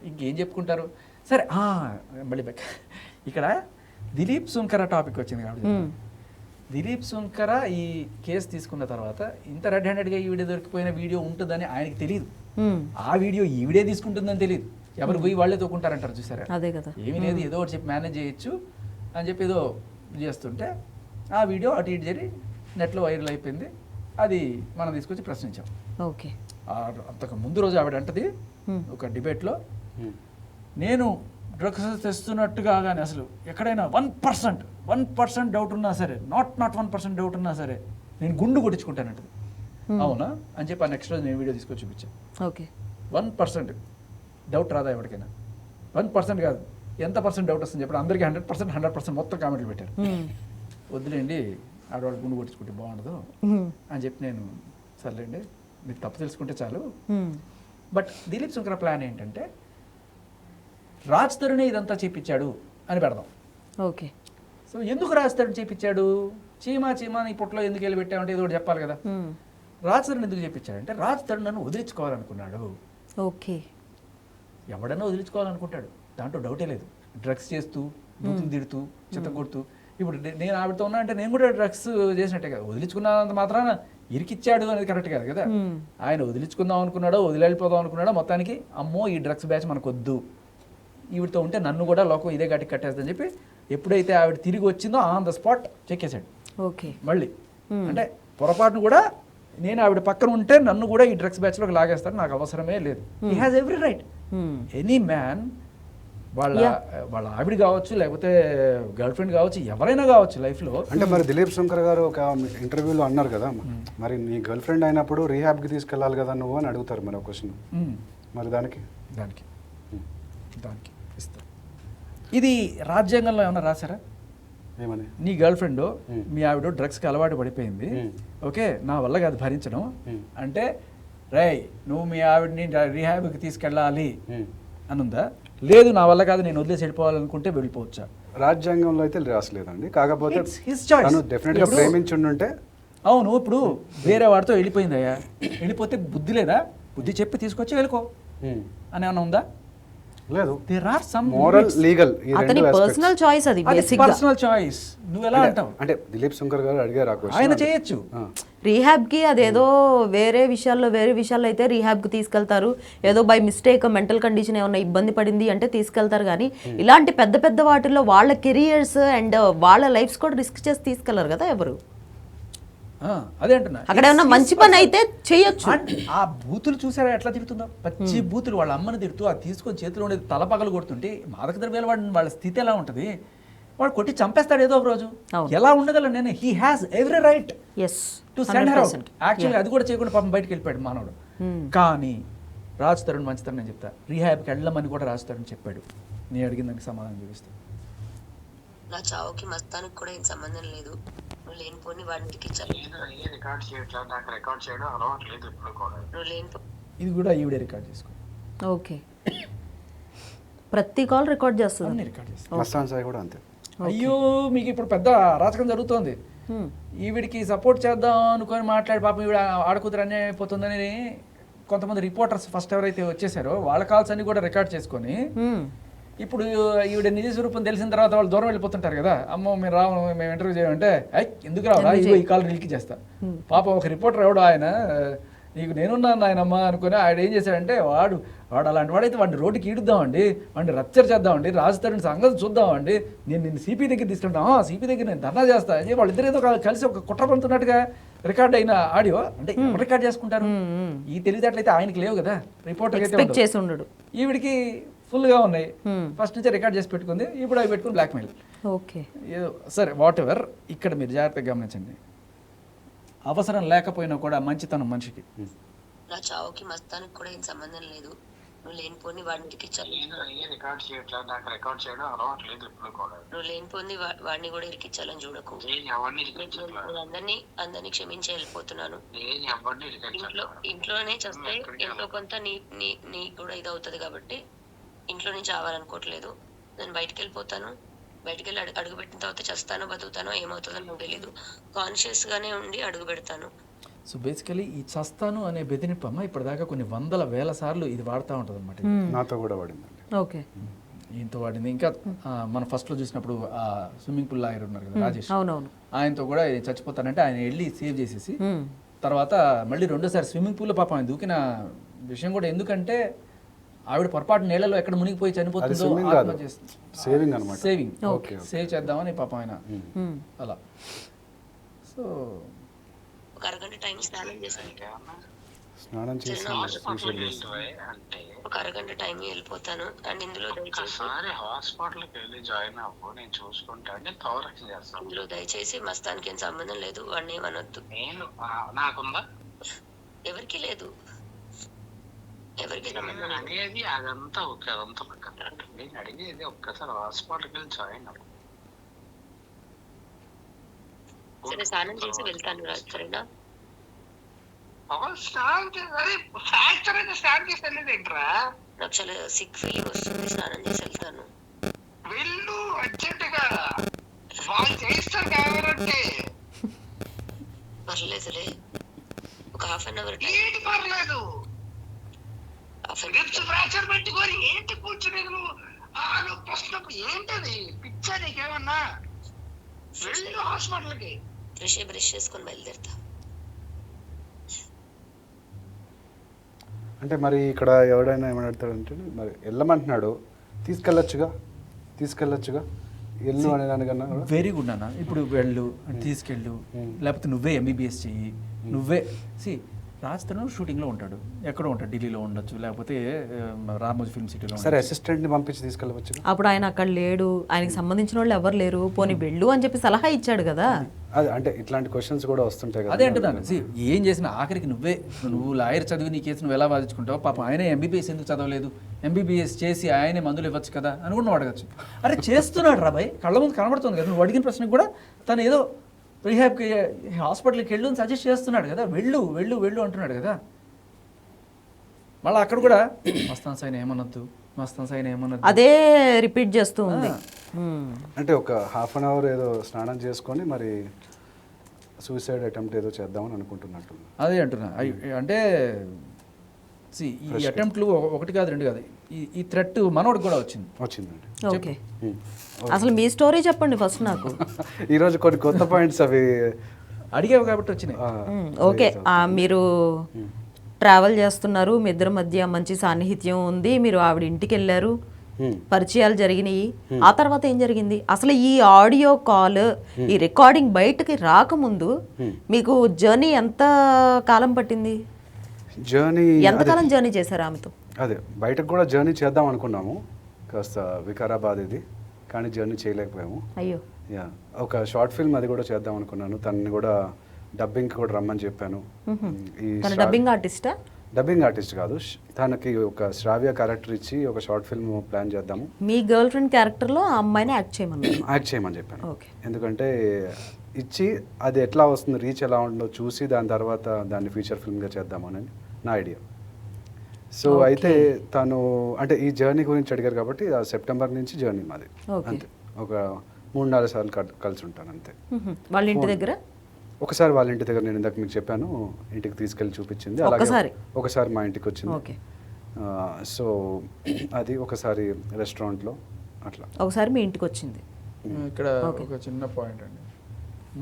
ఇంకేం చెప్పుకుంటారు. సరే మళ్ళీ బ్యాక్ ఇక్కడ దిలీప్ సుంకర టాపిక్ వచ్చింది కాబట్టి, దిలీప్ సుంకర ఈ కేసు తీసుకున్న తర్వాత ఇంత రెడ్ హ్యాండెడ్గా ఈవిడే దొరికిపోయిన వీడియో ఉంటుందని ఆయనకి తెలియదు. ఆ వీడియో ఈవిడే తీసుకుంటుందని తెలియదు. ఎవరు పోయి వాళ్ళే తోకుంటారంటారు చూసారా, అదే కదా. ఏమీ లేదు ఏదో ఒకటి చెప్పి మేనేజ్ చేయొచ్చు అని చెప్పి ఏదో చేస్తుంటే ఆ వీడియో అటు ఇటు జరిగి నెట్లో వైరల్ అయిపోయింది. అది మనం తీసుకొచ్చి ప్రశ్నించాం. ఓకే. అంతకు ముందు రోజు ఆవిడ అంటది ఒక డిబేట్లో, నేను డ్రగ్స్ తెస్తున్నట్టుగా కానీ అసలు ఎక్కడైనా 1% డౌట్ ఉన్నా సరే, నాట్ 1% డౌట్ ఉన్నా సరే నేను గుండు కొట్టించుకుంటానంటది. అవునా అని చెప్పి ఆ నెక్స్ట్ రోజు నేను వీడియో తీసుకొచ్చి చూపించాను. ఓకే. 1% డౌట్ రాదా ఎవరికైనా? 1% కాదు, ఎంత పర్సెంట్ డౌట్ వస్తుంది చెప్పండి. అందరికీ 100% మొత్తం కామెంట్లు పెట్టారు. వద్దులేండి ఆడవాళ్ళు గుండు కొట్టించుకుంటే బాగుండదు అని చెప్పి నేను సర్లేండి మీరు తప్పు తెలుసుకుంటే చాలు. బట్ దిలీప్ సుంకర ప్లాన్ ఏంటంటే రాజ్ తరుణే ఇదంతా చేపించాడు అని పెడదాం. ఓకే. సో ఎందుకు రాజ్ తరుణ్ చేపించాడు, చీమా నీ పుట్టలో ఎందుకు వెళ్ళి పెట్టామంటే ఏదో ఒకటి చెప్పాలి కదా. రాజ్ తరుణ్ ఎందుకు చేపించాడంటే రాజ్ తరుణ్ నన్ను వదిలించుకోవాలనుకున్నాడు. ఓకే. ఎవడన్నా వదిలించుకోవాలనుకుంటాడు, దాంట్లో డౌటే లేదు. డ్రగ్స్ చేస్తూ బూతులు తిడుతూ చెత్త కొడుతూ, ఇప్పుడు నేను ఆవిడతో ఉన్నా అంటే నేను కూడా డ్రగ్స్ చేసినట్టే కదా. వదిలించుకున్నంత మాత్రాన ఇరికిచ్చాడు అనేది కరెక్ట్ కాదు కదా. ఆయన వదిలించుకుందాం అనుకున్నాడో వదిలిపోదాం అనుకున్నాడో మొత్తానికి అమ్మో ఈ డ్రగ్స్ బ్యాచ్ మనకు వద్దు, ఈవిడతో ఉంటే నన్ను కూడా లోకం ఇదే గట్టి కట్టేస్తుందని చెప్పి ఎప్పుడైతే ఆవిడ తిరిగి వచ్చిందో ఆన్ ద స్పాట్ చెక్కేశాడు. ఓకే. మళ్ళీ అంటే పొరపాటును కూడా నేను ఆవిడ పక్కన ఉంటే నన్ను కూడా ఈ డ్రగ్స్ బ్యాచ్లోకి లాగేస్తాడు, నాకు అవసరమే లేదు. He has every right. Any man వాళ్ళ ఆవిడ కావచ్చు లేకపోతే గర్ల్ ఫ్రెండ్ కావచ్చు ఎవరైనా కావచ్చు లైఫ్లో. అంటే మరి దిలీప్ శంకర్ గారు ఒక ఇంటర్వ్యూలో అన్నారు కదా, మరి నీ గర్ల్ ఫ్రెండ్ అయినప్పుడు రీహాబ్కి తీసుకెళ్ళాలి కదా నువ్వు అని అడుగుతారు మరి ఒక క్వశ్చన్. మరి దానికి ఇస్తా. ఇది రాజ్యాంగంలో ఏమన్నా రాశారా? ఏమని? నీ గర్ల్ ఫ్రెండ్ మీ ఆవిడ డ్రగ్స్కి అలవాటు పడిపోయింది, ఓకే నా వల్ల కాదు భరించడం అంటే రేయ్ నువ్వు మీ ఆవిడని రీహాబ్కి తీసుకెళ్ళాలి అనుందా? లేదు నా వల్ల కాదు నేను వదిలేసి వెళ్ళిపోవాలనుకుంటే వెళ్ళిపోవచ్చా? రాజ్యాంగంలో అయితే రాసలేదండి, కాకపోతే డెఫినెట్గా ఇప్పుడు ప్రేమించుంటే. అవును, ఇప్పుడు వేరే వాడితో వెళ్ళిపోయిందయ్యా, వెళ్ళిపోతే బుద్ధి లేదా? బుద్ధి చెప్పి తీసుకొచ్చి వెళ్ళుకో అని ఏమన్నా ఉందా? లేదు. There are some moral legal అతని పర్సనల్ చాయిస్, అది బేసిక్గా పర్సనల్ చాయిస్. నువ్వు ఎలా అంటావు? అంటే దిలీప్ శంకర్ గారు అడిగారు ఆ క్వశ్చన్, ఆయన చేయొచ్చు. రీహాబ్కి అదేదో వేరే విషయాల్లో అయితే రీహాబ్కి తీసుకెళ్తారు, ఏదో బై మిస్టేక్ మెంటల్ కండిషన్ ఏమన్నా ఇబ్బంది పడింది అంటే తీసుకెళ్తారు. కానీ ఇలాంటి పెద్ద పెద్ద వాటిల్లో వాళ్ళ కెరియర్స్ అండ్ వాళ్ళ లైఫ్స్ కూడా రిస్క్ చేసి తీసుకెళ్లరు కదా ఎవరు. అదే అంటున్నా, అక్కడ ఏమన్నా మంచి పని అయితే చేయొచ్చు. ఆ బూతులు చూసారా ఎట్లా తిడుతుందో, పచ్చి బూతులు. వాళ్ళ అమ్మని తిడుతూ అది తీసుకొని చేతిలో ఉండేది తల పగలు కొడుతుంటే మాదక ద్రవ్యాలు వాళ్ళ స్థితి ఎలా ఉంటుంది? వాడు కొట్టి చంపేస్తాడు ఏదో ఒక రోజు. ఎలా ఉండగలను నేను? He has every right to send her out. Actually అది కూడా చేయకుండా పాపం బయటకు వెళ్ళిపోయాడు మానవుడు. కానీ రాజ్ తరుణ్ మంచితనం నేను చెప్తా, రీహాబ్కి వెళ్ళమని కూడా రాజ్ తరుణ్ చెప్పాడు. నేను అడిగిన దానికి సమాధానం చూపిస్తా. నా చావుకి మస్తానికి కూడా ఏం సంబంధం లేదు, నువ్వు లేనిపోని వాడిని ఇచ్చాను. రికార్డ్ చేయట్లా, నాకు రికార్డ్ చేయడం అలవాటు లేదు ఇప్పుడు కూడా. నువ్వు లేనిపో ఇది కూడా ఈవిడే రికార్డ్ చేసుకో, ఓకే. ప్రతి కాల్ రికార్డ్ చేస్తుంది. అన్ని రికార్డ్ చేసుకో. మస్తాన్ సాయి కూడా అంతే. అయ్యో మీకు ఇప్పుడు పెద్ద రాజకం జరుగుతోంది. Hmm. ఈవిడికి సపోర్ట్ చేద్దాం అనుకొని మాట్లాడి పాపం ఈవిడ ఆడకూతురు అన్యాయం అయిపోతుందని కొంతమంది రిపోర్టర్స్ ఫస్ట్ ఎవరైతే వచ్చేసారో వాళ్ళ కాల్స్ అన్ని కూడా రికార్డ్ చేసుకొని ఇప్పుడు ఈవిడ నిజ స్వరూపం తెలిసిన తర్వాత వాళ్ళు దూరం వెళ్ళిపోతుంటారు కదా, అమ్మో మీరు రావు మేము ఇంటర్వ్యూ చేయాలంటే ఎందుకు రావాలా ఇదిగో ఈ కాల్ రిలీజ్ చేస్తా. పాప ఒక రిపోర్టర్ ఎవడు ఆయన నీకు నేనున్నాను ఆయనమ్మ అనుకుని ఆయన ఏం చేశాడంటే వాడు అలాంటి వాడైతే వాడిని రోడ్డుకి ఈడుద్దామండి, వాడిని రచ్చర్ చేద్దామండి, రాజు తరుణ్ సంగతి చూద్దామండి, నేను నిన్ను సిపి దగ్గర తీసుకుంటాను, సిపి దగ్గర నేను ధర్నా చేస్తా అని వాళ్ళిద్దరు ఏదో కలిసి ఒక కుట్ర పంతున్నట్టుగా రికార్డ్ అయిన ఆడియో అంటే రికార్డ్ చేసుకుంటారు. ఈ తెలివితేటలైతే ఆయనకి లేవు కదా, రిపోర్టర్ అయితే చేసి ఉండడు. ఈవిడికి ఫుల్గా ఉన్నాయి, ఫస్ట్ నుంచే రికార్డ్ చేసి పెట్టుకుంది, ఇప్పుడు అవి పెట్టుకుని బ్లాక్మెయిల్. ఓకే ఏదో సరే వాట్ ఎవర్. ఇక్కడ మీరు జాగ్రత్తగా గమనించండి, అవసరం లేకపోయినా కూడా మంచితనం మనిషికి. నా చావుకి మస్తానికి కూడా ఏం సంబంధం లేదు. నువ్వు లేనిపోని వాడిని ఇచ్చాను. రికార్డ్ చేయట్లా, నాకు రికార్డ్ చేయడం అలవాటు లేదు ఇప్పుడు కూడా. నువ్వు లేనిపోని వాడిని కూడా ఇరికించాలని చూడకు. అందరినీ క్షమించి వెళ్ళిపోతున్నాను. ఇంట్లోనే చేస్తే ఎంతో కొంత నీ కూడా ఇది అవుతుంది కాబట్టి ఇంట్లో నుంచి చావాలనుకోవట్లేదు. నేను బయటికి వెళ్ళిపోతాను, బయటికి వెళ్ళి అడుగు పెట్టిన తర్వాత చేస్తానో బతుకుతానో ఏమవుతుందో నాకు తెలీదు. కాన్షియస్ గానే ఉండి అడుగు పెడతాను. సో బేసికలీ ఈ చస్తాను అనే బెదిరింపు అమ్మ ఇప్పటిదాకా కొన్ని వందల వేల సార్లు ఇది వాడుతూ ఉంటుంది అనమాట. నాతో కూడా వాడిందండి. ఓకే, ఈయనతో వాడింది. ఇంకా మనం ఫస్ట్లో చూసినప్పుడు ఆ స్విమ్మింగ్ పూల్ లాయర్ ఉన్నారు కదా రాజేష్, అవునవును, ఆయనతో కూడా చచ్చిపోతానంటే ఆయన వెళ్ళి సేవ్ చేసేసి తర్వాత మళ్ళీ రెండోసారి స్విమ్మింగ్ పూల్లో పాపం ఆయన దూకిన విషయం కూడా ఎందుకంటే ఆవిడ పొరపాటు నీళ్ళలో ఎక్కడ మునిగిపోయి చనిపోతుందో సేవింగ్ సేవ్ చేద్దామని పాపం ఆయన అలా. సో ఒక అరగంట టైం స్నానం చేశాను, ఒక అరగంట టైం వెళ్ళిపోతాను. అండ్ ఇందులో హాస్పిటల్కి వెళ్ళి జాయిన్ అవ్వు, నేను చూసుకుంటాను. ఇందులో దయచేసి మస్తానికి ఏం సంబంధం లేదు, వాడిని ఏమనొద్దు. నేను నాకుందా? ఎవరికి లేదు, ఎవరికి అనేది అదంతా ఓకే, అదంతా నేను అడిగేది ఒక్కసారి హాస్పిటల్కి వెళ్ళి జాయిన్ అవ్వు. సరే స్నానం చేసి వెళ్తాను రాజు, సరేనా? నాకు చాలా సిక్ ఫీలింగ్ వస్తుంది, స్నానం చేసి వెళ్తాను. వెళ్ళు అర్జెంటుగా, వాళ్ళు చేస్తారు కావాలంటే. పర్లేదులే, ఒక హాఫ్ అన్ అవర్ ఏంటి పర్లేదు, ఫ్రాక్చర్ పెట్టుకొని ఏంటి కూర్చునేది నువ్వు ప్రశ్నప్పుడు ఏంటది పిచ్చా నీకేమన్నా? వెళ్ళు హాస్పిటల్కి, బ్రష్ చేసుకొని బయలుదేరుతా. అంటే మరి ఇక్కడ ఎవడైనా ఏమని అడుగుతాడంటే మరి వెళ్ళమంటున్నాడు, తీసుకెళ్ళొచ్చుగా వెళ్ళు అనే దానికన్నా వెరీ గుడ్ అన్న. ఇప్పుడు వెళ్ళు తీసుకెళ్ళు, లేకపోతే నువ్వే ఎంబీబీఎస్ చెయ్యి, నువ్వే రాజతను షూటింగ్లో ఉంటాడు, ఎక్కడో ఉంటాడు, ఢిల్లీలో ఉండొచ్చు, లేకపోతే రామోజీ ఫిల్మ్ సిటీలో. సరే అసిస్టెంట్ని పంపించి తీసుకెళ్ళవచ్చు. అప్పుడు ఆయన అక్కడ లేడు, ఆయనకి సంబంధించిన వాళ్ళు ఎవరు లేరు, పోనీ వెళ్ళు అని చెప్పి సలహా ఇచ్చాడు కదా. అదే అంటే ఇట్లాంటి క్వశ్చన్స్ కూడా వస్తుంటాయి కదా. అదే అంటున్నాను, ఏం చేసినా ఆఖరికి నువ్వు లాయర్ చదివి నీ కేసు నువ్వు ఎలా వాదించుకుంటావు? పాపం ఆయనే ఎంబీబీఎస్ ఎందుకు చదవలేదు, ఎంబీబీఎస్ చేసి ఆయనే మందులు ఇవ్వచ్చు కదా అని కూడా నువ్వు అడగచ్చు. అరే చేస్తున్నాడు రా భయ్, కళ్ళ ముందు కనబడుతుంది కదా. నువ్వు అడిగిన ప్రశ్నకు కూడా తను ఏదో రీహాబ్కి హాస్పిటల్కి వెళ్ళు అని సజెస్ట్ చేస్తున్నాడు కదా, వెళ్ళు వెళ్ళు వెళ్ళు అంటున్నాడు కదా. మళ్ళీ అక్కడ కూడా మస్తాన్ సాయిని ఏమన్నద్దు అదే రిపీట్ చేస్తూ ఉంది. అంటే ఒక హాఫ్ అన్ అవర్ ఏదో స్నానం చేసుకొని మరి సూసైడ్ అటెంప్ట్ ఏదో చేద్దామని అనుకుంటున్నట్టు. అదే అంటున్నా. అంటే ఈ అటెంప్ట్లు ఒకటి కాదు రెండు కాదు, ఈ థ్రెట్ మనోడికి కూడా వచ్చిందండి. ఓకే, అసలు మీ స్టోరీ చెప్పండి ఫస్ట్ నాకు. ఈరోజు కొన్ని కొత్త పాయింట్స్ అవి అడిగావు కాబట్టి వచ్చినాయి. ఓకే, మీరు ట్రావెల్ చేస్తున్నారు, మీ ఇద్దరి మధ్య మంచి సాన్నిహిత్యం ఉంది, మీరు ఆవిడ ఇంటికి వెళ్ళారు, పరిచయాలు జరిగినాయి. ఆ తర్వాత ఏం జరిగింది? అసలు ఈ ఆడియో కాల్, ఈ రికార్డింగ్ బయటకి రాకముందు మీకు జర్నీ ఎంత కాలం పట్టింది? ఎంతకాలం జర్నీ చేశారు ఆమెతో? అదే బయటకు కూడా జర్నీ చేద్దాం అనుకున్నాము, కాస్త వికారాబాద్ ఇది, కానీ జర్నీ చేయలేకపోయాము. అయ్యో. యా, ఒక షార్ట్ ఫిల్మ్ అది కూడా చేద్దాం అనుకున్నాను, తనని కూడా డబ్బింగ్కి కూడా రమ్మని చెప్పాను. డబ్బింగ్ ఆర్టిస్టా? డబ్బింగ్ ఆర్టిస్ట్ కాదు, తనకి ఒక శ్రావ్య క్యారెక్టర్ ఇచ్చి ఒక షార్ట్ ఫిల్మ్ ప్లాన్ చేద్దాము. మీ గర్ల్ ఫ్రెండ్ క్యారెక్టర్లో ఆ అమ్మాయిని యాక్ట్ చేయమని చెప్పాను. ఎందుకంటే ఇచ్చి అది ఎట్లా వస్తుంది, రీచ్ ఎలా ఉంటుందో చూసి దాని తర్వాత దాన్ని ఫీచర్ ఫిల్మ్గా చేద్దామని నా ఐడియా. సో అయితే తను అంటే ఈ జర్నీ గురించి అడిగారు కాబట్టి ఆ సెప్టెంబర్ నుంచి జర్నీ మాది. అంతే, ఒక 3-4 సార్లు కలిసి ఉంటాను అంతే. వాళ్ళ ఇంటి దగ్గర ఒకసారి వాళ్ళ ఇంటి దగ్గర, నేను ఇందాక మీకు చెప్పాను, ఇంటికి తీసుకెళ్ళి చూపించింది. అలాగే ఒకసారి మా ఇంటికి వచ్చింది. సో అది ఒకసారి రెస్టారెంట్లో అట్లా ఒకసారి మీ ఇంటికి వచ్చింది. ఇక్కడ ఒక చిన్న పాయింట్ అండి,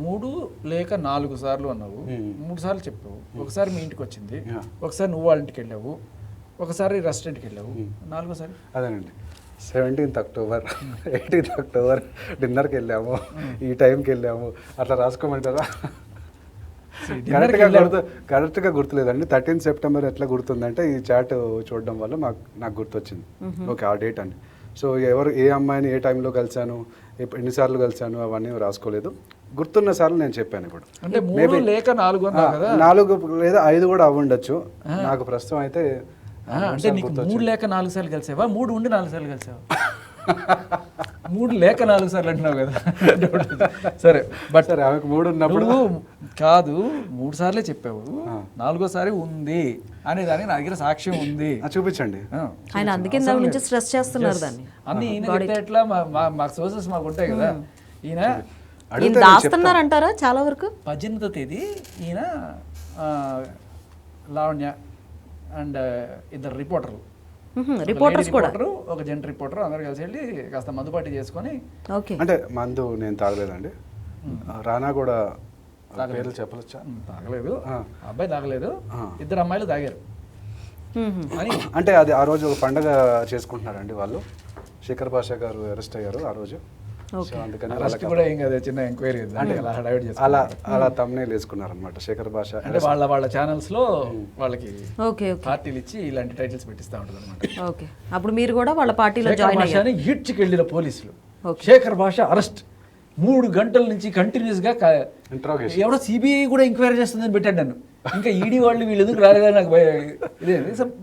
3 లేక 4 సార్లు అన్నావు, 3 సార్లు చెప్పావు. ఒకసారి మీ ఇంటికి వచ్చింది, ఒకసారి నువ్వు వాళ్ళ ఇంటికి వెళ్ళావు, ఒకసారి రెస్టారెంట్కి వెళ్ళావు, 4సారి అదేనండి 17th అక్టోబర్ 18th అక్టోబర్ డిన్నర్కి వెళ్ళాము, ఈ టైంకి వెళ్ళాము, అట్లా రాసుకోమంటారా? కరెక్ట్గా గుర్తులేదండి. 13th సెప్టెంబర్ ఎట్లా గుర్తుందంటే ఈ చాట్ చూడడం వల్ల నాకు గుర్తొచ్చింది. ఓకే, ఆ డేట్ అండి. సో ఏ అమ్మాయిని ఏ టైంలో కలిశాను, ఎన్నిసార్లు కలిశాను అవన్నీ రాసుకోలేదు. గుర్తున్న సార్లు నేను చెప్పాను. ఇప్పుడు అంటే 3 లేక 4 లేదా 5 కూడా అవ్వండొచ్చు. నాకు ప్రస్తుతం అయితే అంటే నీకు 3 లేక 4 సార్లు కలిసావా, 3 ఉండి 4 సార్లు కలిసావా? 3 లేక 4 సార్లు అంటున్నావు కదా. సరే, బట్ సరే, ఆమెకు 3 ఉన్నప్పుడు కాదు, 3 సార్లే చెప్పావు, 4వసారి ఉంది అనే దానికి నా దగ్గర సాక్ష్యం ఉంది. చూపించండి. ఆయన అందుకే దాని నుంచి స్ట్రెస్ చేస్తున్నారు దాన్ని. అన్ని ఈయన ఎట్లా మా సోర్సెస్ మాకు ఉంటాయి కదా. ఈయన దాస్తున్నారంటారా చాలా వరకు. 18వ తేదీ ఈయన లావణ్య అండ్ 2 రిపోర్టర్లు, రిపోర్టర్స్ కూడా, ఒక జెంట్ రిపోర్టర్ అందరు కలిసి వెళ్ళి కాస్త మందుపాటి చేసుకొని. అంటే మందు నేను తాగలేదండి, రానా కూడా పేర్లు చెప్పవచ్చా? తాగలేదు, అబ్బాయి తాగలేదు, 2 అమ్మాయిలు తాగారు. అంటే అది ఆ రోజు పండగ చేసుకుంటున్నారండి వాళ్ళు. శేఖర్ భాషా గారు అరెస్ట్ అయ్యారు ఆ రోజు. అరెస్ట్ కూడా ఏం కాదు, చిన్న ఎంక్వైరీ అలా తమ్నేల్ వేసుకున్నారు అనమాట. శేఖర్ భాష అంటే వాళ్ళ ఛానల్స్ లో వాళ్ళకి పార్టీలు ఇచ్చి ఇలాంటి టైటిల్స్ పెట్టిస్తా ఉంటారు అనమాట. ఓకే, అప్పుడు మీరు కూడా వాళ్ళ పార్టీలో జాయిన్ అయ్యారు. ఈడ్చికెళ్ళిన పోలీసులు శేఖర్ భాష అరెస్ట్ 3 గంటల నుంచి కంటిన్యూస్ గా ఎవడో సిబిఐ కూడా ఎంక్వైరీ చేస్తుందని పెట్టాడు నన్ను. ఇంకా ఈడీ వాళ్ళు వీళ్ళు ఎందుకు రాలేదని నాకు ఇదే.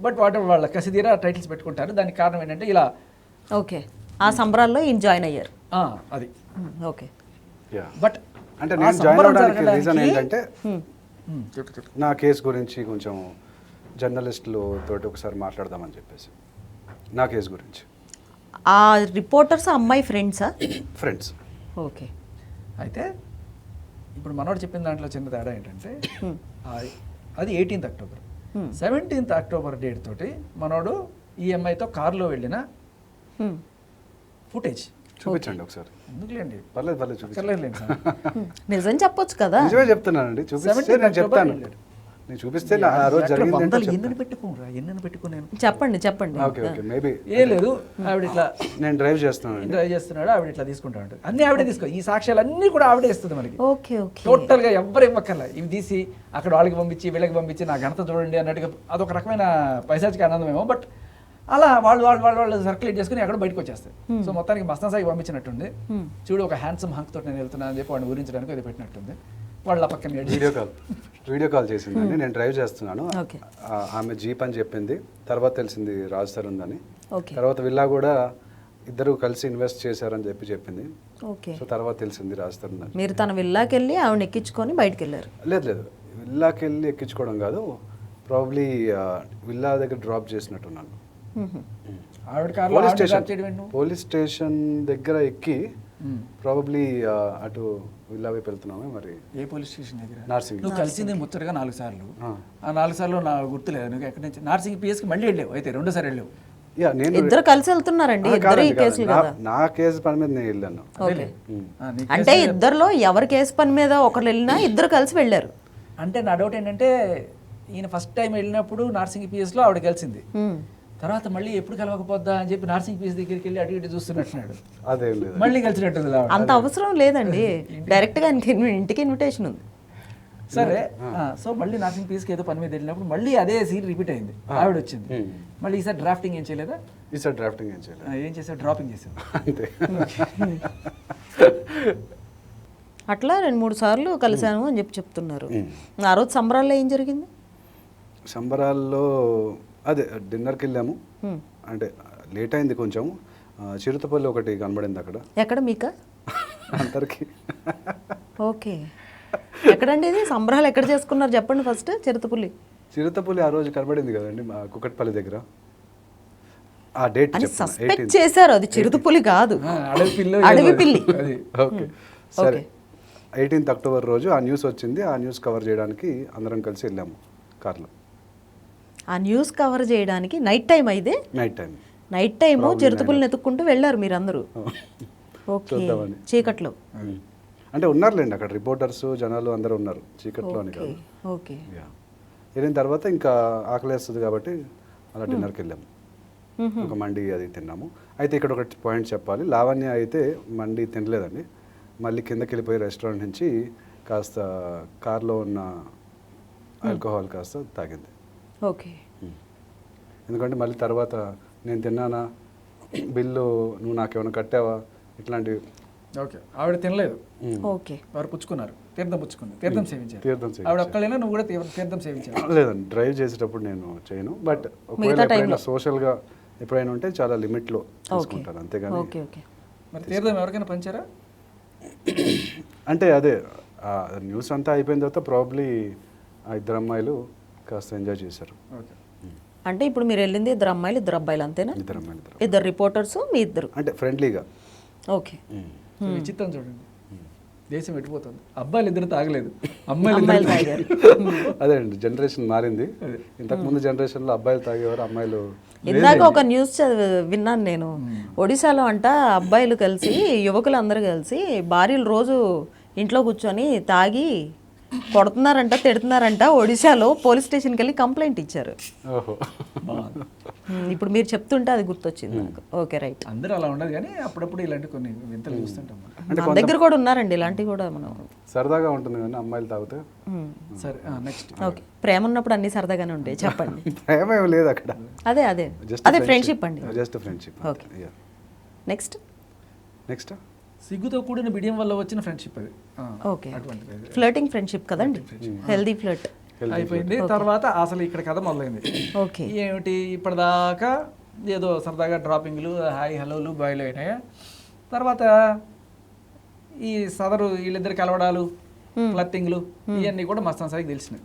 బట్ వాళ్ళ కసిదీరా టైటిల్స్ పెట్టుకుంటారు. దానికి కారణం ఏంటంటే ఇలా. ఓకే, ఆ సంబరాల్లో ఈయన జాయిన్ అయ్యారు. అది ఓకే. బట్ అంటే నేను జాయిన్ అవడానికి రీజన్ ఏంటంటే నా కేసు గురించి కొంచెం జర్నలిస్టులు తోటి ఒకసారి మాట్లాడదామని చెప్పేసి, నా కేసు గురించి. ఆ రిపోర్టర్స్ అమ్మాయి ఫ్రెండ్సా? ఫ్రెండ్స్. ఓకే. అయితే ఇప్పుడు మనోడు చెప్పిన దాంట్లో చిన్న తేడా ఏంటంటే అది 18th October, 17th October date తోటి మనోడు ఈ అమ్మాయితో కారులో వెళ్ళిన ఫుటేజ్ చూపించండి ఒకసారి. ఎందుకులేండి, పర్లేదు చూపించలేండి. నిజం చెప్పొచ్చు కదా. నిజమే చెప్తున్నానండి, చూపిస్తే నేను చెప్తాను. నేను చూపిస్తే ఆ రోజు జరిగింది. ఎన్నెన్ని పెట్టుకున్నాను చెప్పండి. ఓకే, మేబీ ఏం లేదు. ఆవిడ ఇట్లా నేను డ్రైవ్ చేస్తున్నాడు, ఆవిడ ఇట్లా తీసుకుంటా ఉంటుంది. అన్ని ఆవిడే తీసుకో, ఈ సాక్ష్యాలు అన్నీ కూడా ఆవిడే ఇస్తుంది మనకి. ఓకే, టోటల్ గా ఎవ్వరు ఇవ్వక్కర్లా. ఇవి తీసి అక్కడ వాళ్ళకి పంపించి వీళ్ళకి పంపించి నా ఘనత చూడండి అన్నట్టుగా అదొక రకమైన పైశాచిక ఆనందమేమో. బట్ అలా వాళ్ళు సర్క్యులేట్ చేసుకుని అక్కడ బయటకు వచ్చేస్తారు. సో మొత్తానికి మస్తాన్ సాయి పంపించినట్టుంది. చూడు, ఒక హ్యాండ్సమ్ హంక్ తోటి నేను వెళ్తున్నాను అని చెప్పి వాడిని ఊరించడానికి అది పెట్టినట్టుంది. వాళ్ళ పక్కన వీడియో కాల్ చేసిందండి. నేను డ్రైవ్ చేస్తున్నాను, ఆమె జీప్ అని చెప్పింది. తర్వాత తెలిసింది రాజ్ సార్ ఉందని. తర్వాత విల్లా కూడా ఇద్దరు కలిసి ఇన్వెస్ట్ చేశారని చెప్పింది. సో తర్వాత తెలిసింది రాజ్ సార్ ఉందని. మీరు తన విల్లాకి వెళ్ళి ఆవిడ ఎక్కించుకొని బయటకు వెళ్ళారు? లేదు, విల్లాకి వెళ్ళి ఎక్కించుకోవడం కాదు, ప్రాబ్లీ విల్లా దగ్గర డ్రాప్ చేసినట్టున్నాను. పోలీస్ స్టేషన్ దగ్గర ఎక్కి ప్రాబబ్లీ అటు విల్లా వైపు వెళ్తున్నామే. మరి ఏ పోలీస్ స్టేషన్ దగ్గర? నార్సింగ్. నువ్వు కలిసింది ముచ్చటగా 4 సార్లు. ఆ 4 సార్లు నాకు గుర్తులేదు. నువ్వు ఎక్కడి నుంచి నార్సింగ్ పిఎస్కి మళ్ళీ వెళ్ళావు, అయితే 2సారి వెళ్ళావు. ఇద్దరు కలిసి వెళ్తున్నారండి. నా కేసు పని మీద నేను వెళ్ళాను. అంటే ఇద్దరులో ఎవరి కేసు పని మీద ఒకరు వెళ్ళినా ఇద్దరు కలిసి వెళ్ళారు. అంటే నా డౌట్ ఏంటంటే ఈయన ఫస్ట్ టైం వెళ్ళినప్పుడు నార్సింగ్ పిఎస్లో ఆవిడ కలిసింది. తర్వాత మళ్ళీ ఎప్పుడు కలవకపోద్దా అని చెప్పి నార్సింగ్ పీస్ దగ్గరికి వెళ్ళి అటు ఇటు చూస్తున్నట్టున్నాడు. మళ్ళీ కలిసినట్టుంది. అంత అవసరం లేదండి, డైరెక్ట్ గా ఇంటికి ఇన్విటేషన్ ఉంది. సరే, సో మళ్ళీ నార్సింగ్ పీస్కి ఏదో పని మీద వెళ్ళినప్పుడు మళ్ళీ అదే సీన్ రిపీట్ అయింది. ఆవిడ వచ్చింది. మళ్ళీ ఈసారి డ్రాఫ్టింగ్ ఏం చేయలేదా? ఈసారి డ్రాఫ్టింగ్ ఏం చేయలేదు. ఏం చేసావు? డ్రాపింగ్ చేసావు. అట్లా 2-3 సార్లు కలిశాను అని చెప్తున్నారు. ఆ రోజు సంబరాల్లో ఏం జరిగింది? సంబరాల్లో అదే డిన్నర్కి వెళ్ళాము. అంటే లేట్ అయింది కొంచెం. చిరుతపల్లి ఒకటి కనబడింది అక్కడ. ఎక్కడ? మీకా? అందరికి ఓకే. ఎక్కడండి ఇది సంబరాలు ఎక్కడ చేసుకున్నారు చెప్పండి ఫస్ట్. చిరుతపులి చిరుతపులి ఆ రోజు కనబడింది కదండి మా కుకట్పల్లి దగ్గర. ఆ డేట్ అని చెప్తాను, సస్పెక్ట్ 18th. చేశారు. అది చిరుతపులి కాదు, అడవి పిల్ల అడవి పిల్లి. అది ఓకే సరే. 18th అక్టోబర్ రోజు ఆ న్యూస్ వచ్చింది. ఆ న్యూస్ కవర్ చేయడానికి అందరం కలిసి వెళ్ళాము కార్లో. ఆ న్యూస్ కవర్ చేయడానికి నైట్ టైం అయితే నైట్ టైం నైట్ టైము చిరుతపులిని ఎత్తుక్కుంటూ వెళ్ళారు మీరందరూ. ఓకే, చూద్దామని. చీకట్లో. అంటే ఉన్నారులేండి అక్కడ రిపోర్టర్స్ జనాలు అందరూ ఉన్నారు, చీకట్లోని ఓకే కాదు. ఓకే. వెళ్ళిన తర్వాత ఇంకా ఆకలేస్తుంది కాబట్టి అలా డిన్నర్కి వెళ్ళాము. ఒక మండి అది తిన్నాము. అయితే ఇక్కడ ఒక పాయింట్ చెప్పాలి, లావణ్య అయితే మండి తినలేదండి. మళ్ళీ కిందకి వెళ్ళిపోయి రెస్టారెంట్ నుంచి కాస్త కార్లో ఉన్న ఆల్కహాల్ కాస్త తాగింది. ఓకే. ఎందుకంటే మళ్ళీ తర్వాత నేను తిన్నానా, బిల్లు నువ్వు నాకేమైనా కట్టావా, ఇట్లాంటివి. ఓకే. ఆవిడ తినలేదు, ఓకే. వారు పుచ్చుకున్నారు, తీర్థం పుచ్చుకున్నారు, తీర్థం సేవించారు. తీర్థం ఆవిడ ఒక్కళ్ళైనా నువ్వు కూడా తీర్థం సేవించావు? లేదండి, డ్రైవ్ చేసేటప్పుడు నేను చేయను. బట్ ఒకవేళ మిగతా ఎప్పుడైనా టైంలో? సోషల్గా ఎప్పుడైనా ఉంటే చాలా లిమిట్లో తీసుకుంటాను, అంతేగాని. Okay okay. మరి తీర్థం ఎవరికైనా పంచారా? అంటే అదే న్యూస్ అంతా అయిపోయిన తర్వాత ప్రాబ్లీ ఆ ఇద్దరు అమ్మాయిలు కాస్త ఎంజాయ్ చేశారు. ఓకే. అంటే ఇప్పుడు మీరు వెళ్ళింది ఇద్దరు అమ్మాయిలు ఇద్దరు అబ్బాయిలు అంతేనా? ఇద్దరు అమ్మాయిలు ఇద్దరు. ఇద్దరు రిపోర్టర్స్ మీ ఇద్దరు. అంటే ఫ్రెండ్లీగా. ఓకే. సో విచిత్రం చూడండి, దేశం ఎట్టిపోతుంది. అబ్బాయిలు ఇద్దరు తాగలేదు, అమ్మాయిలు అమ్మాయిలు తాగారు. అదే అండి, జనరేషన్ మారింది. ఇంతకుముందు జనరేషన్లో అబ్బాయిలు తాగేవారు, అమ్మాయిలు. ఇందాక ఒక న్యూస్ విన్నాను నేను. ఒడిశాలో అంట అబ్బాయిలు కలిసి, యువకులు అందరూ కలిసి భార్యలు రోజు ఇంట్లో కూర్చొని తాగి కొడుతున్నారంట, తిడుతున్నారంట. ఒడిశాలో పోలీస్ స్టేషన్కి వెళ్ళి కంప్లైంట్ ఇచ్చారు. ఓహో. ఇప్పుడు మీరు చెప్తుంటే అది గుర్తొచ్చింది నాకు. Okay, right. అందరూ అలా ఉండదు, కానీ అప్పుడప్పుడు ఇలాంటి కొన్ని వింతలు చూస్తుంటాం. మన దగ్గర కూడా ఉన్నారండి ఇలాంటివి కూడా. మనం సరదాగా ఉంటుంది కానీ అమ్మాయిలు తాగితే. సరే, నెక్స్ట్. ఓకే. ప్రేమ ఉన్నప్పుడు అన్ని సరదాగానే ఉంటాయి, చెప్పండి. ప్రేమ ఏం లేదు అక్కడ, అదే అదే అదే ఫ్రెండ్షిప్ అండి. Just friendship. Okay. Next next సిగ్గుతో కూడిన బిడియం వల్ల వచ్చిన ఫ్రెండ్షిప్ అది. ఓకే. అటువంటిది ఫ్లర్టింగ్ ఫ్రెండ్షిప్ కదండి, హెల్దీ ఫ్లర్ట్. అయిపోయింది. తర్వాత అసలు ఇక్కడ కథ మొదలైంది. ఓకే. ఏమిటి, ఇప్పటిదాకా ఏదో సరదాగా డ్రాపింగ్లు, హాయ్ హలోలు బాయ్లు అయినాయా. తర్వాత ఈ సదరు వీళ్ళిద్దరు కలవడాలు, ఫ్లర్టింగ్లు, ఇవన్నీ కూడా మస్తాన్ సాయికి తెలిసినాయి.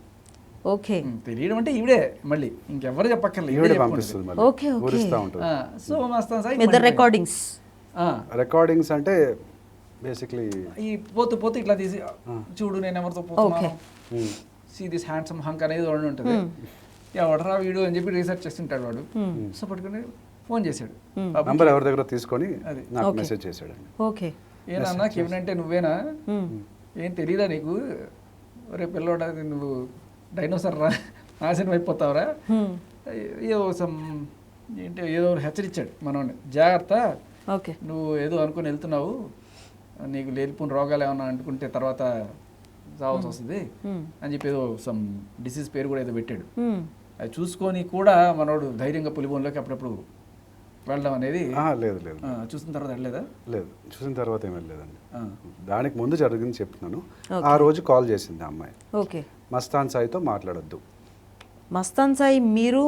ఓకే. తెలియడం అంటే ఈవిడే, మళ్ళీ ఇంకెవరు చెప్పక్కర్లేదు, ఈవిడే పంపిస్తుంది మళ్ళీ, ఓకే, ఓకే. ఊరిస్తూ ఉంటుంది. సో మస్తాన్ సాయి నిద్ర రికార్డింగ్స్. రికార్డింగ్స్ అంటే బేసిక్లీ ఈ పోతూ పోతూ ఇట్లా తీసి, చూడు నేను ఎవరితో పోతున్నాను, సీ దిస్ హ్యాండ్సమ్ హంక్ అనేది ఒకటి ఉంటుంది. ఎవడరా వీడు అని చెప్పి రీసెర్చ్ చేస్తుంటాడు వాడు. సో పట్టుకుని ఫోన్ చేశాడు, నంబర్ ఎవరి దగ్గర తీసుకొని అది నాకు మెసేజ్ చేశాడండి. ఓకే. ఏనన్నా కెవిన్ అంటే నువ్వేనా, ఏం తెలీదా నీకు, రేపు పిల్లోడ నువ్వు డైనోసార్ రా, నాశనం అయిపోతావురా, ఏదో ఏంటి ఏదో హెచ్చరించాడు మనోడిని, జాగ్రత్త, ఓకే. నువ్వు ఏదో అనుకుని వెళ్తున్నావు, నీకు లేనిపోయిన రోగాలు ఏమన్నా అనుకుంటే తర్వాత చావాల్సి వస్తుంది అని చెప్పి ఏదో సమ్ డిసీజ్ పేరు కూడా ఏదో పెట్టాడు. అది చూసుకొని కూడా మనోడు ధైర్యంగా పులిబోన్లోకి అప్పుడప్పుడు వెళ్ళడం అనేది. లేదు లేదు చూసిన తర్వాత వెళ్ళలేదా? లేదు, చూసిన తర్వాత ఏం వెళ్ళలేదండి. దానికి ముందు జరిగింది చెప్తున్నాను. ఆ రోజు కాల్ చేసింది ఆ అమ్మాయి. ఓకే. మస్తాన్ సాయితో మాట్లాడొద్దు. మస్తాన్ సాయి, మీరు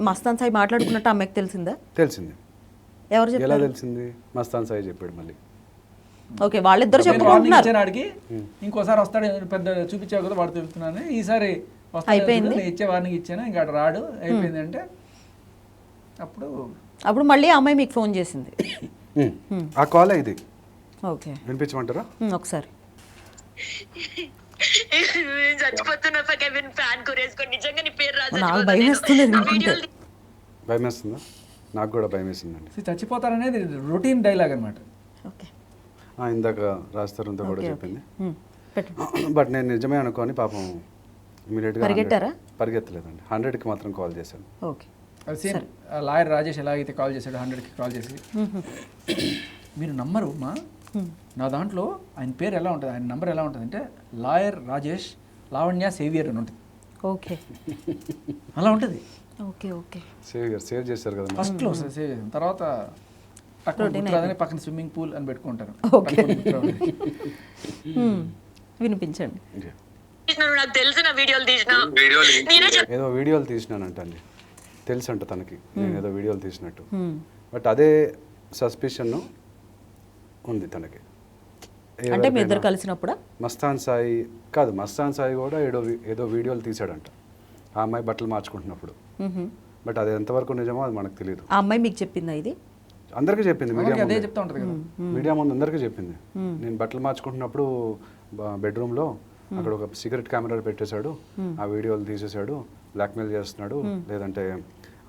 మస్తాన్ సాయి మాట్లాడుకున్నట్టు అమ్మాయికి తెలిసిందా? తెలిసింది. ఎవరు ఎలా చెప్పారు? తెలిసింది? మస్తాన్ సాయి చెప్పాడు మళ్ళీ. ఓకే, వాళ్ళిద్దరు నేను warning చెప్పుకుంటున్నారు. ఇచ్చాను ఆడికి, ఇంకోసారి వస్తాడు, పెద్ద చూపించావు కదా వాడు తెలుస్తున్నాను, ఈసారి వస్తాడు, అయిపోయింది. నేను ఇచ్చే వార్నింగ్ ఇచ్చాను, ఇంకా ఆడు రాడు, అయిపోయింది అంటే అప్పుడు మళ్ళీ ఆ అమ్మాయి మీకు ఫోన్ చేసింది. ఆ కాల్ ఇది ఓకే. వినిపించమంటారా? ఒకసారి. చచ్చిపోతున్నా కెవిన్, ఫ్యాన్ కురేసుకొని నిజంగా నీ పేరు రాజు. నాకు భయం వేస్తుంది వింటుంటే. భయం వేస్తుందా? నాకు కూడా భయం వేసిందండి. చచ్చిపోతారనేది రొటీన్ డైలాగ్ అనమాట. ఓకే. ఇందాక రాస్తారంతా కూడా చెప్పింది. పెట్టండి. బట్ నేను నిజమే అనుకోని పాపం ఇమీడియట్గా పరిగెట్టారా? పరిగెత్తలేదండి, 100కి మాత్రం కాల్ చేశాను. ఓకే. అది సేమ్ లాయర్ రాజేష్ ఎలాగైతే కాల్ చేశాడు 100కి కాల్ చేసి, మీరు నమ్మరు మా, నా దాంట్లో ఆయన పేరు ఎలా ఉంటుంది, ఆయన నంబర్ ఎలా ఉంటుంది అంటే లాయర్ రాజేష్ లావణ్య సేవియర్ అని ఉంటుంది. ఓకే. అలా ఉంటుంది. ఓకే. ఓకే. సేవ్ చేశారు కదా. ఫస్ట్లో సేవ్ చేసిన తర్వాత పక్కన గుర్తురాదని పక్కన స్విమ్మింగ్ పూల్ అని పెట్టుకుంటారు. ఓకే. వినిపించండి. నాకు తెలిసిన వీడియోలు తీసిన ఏదో వీడియోలు తీసినానంటండి, తెలుసు అంట తనకి నేను ఏదో వీడియోలు తీసినట్టు. బట్ అదే సస్పిషన్ ఉంది తనకి, అంటే మీ ఇద్దరు కలిసినప్పుడా? మస్తాన్ సాయి కాదు, మస్తాన్ సాయి కూడా ఏదో వీడియోలు తీసాడంట ఆ అమ్మాయి బట్టలు మార్చుకుంటున్నప్పుడు. బట్ అది ఎంతవరకు నిజమో అది మనకు తెలియదు. ఆ అమ్మాయి మీకు చెప్పిందా ఇది? అందరికీ చెప్పింది, అదే చెప్తా ఉంటుంది కదా, మీడియా ముందు అందరికీ చెప్పింది. నేను బట్టలు మార్చుకుంటున్నప్పుడు బెడ్రూమ్లో అక్కడ ఒక సీక్రెట్ కెమెరా పెట్టేశాడు, ఆ వీడియోలు తీసేశాడు, బ్లాక్మెయిల్ చేస్తున్నాడు, లేదంటే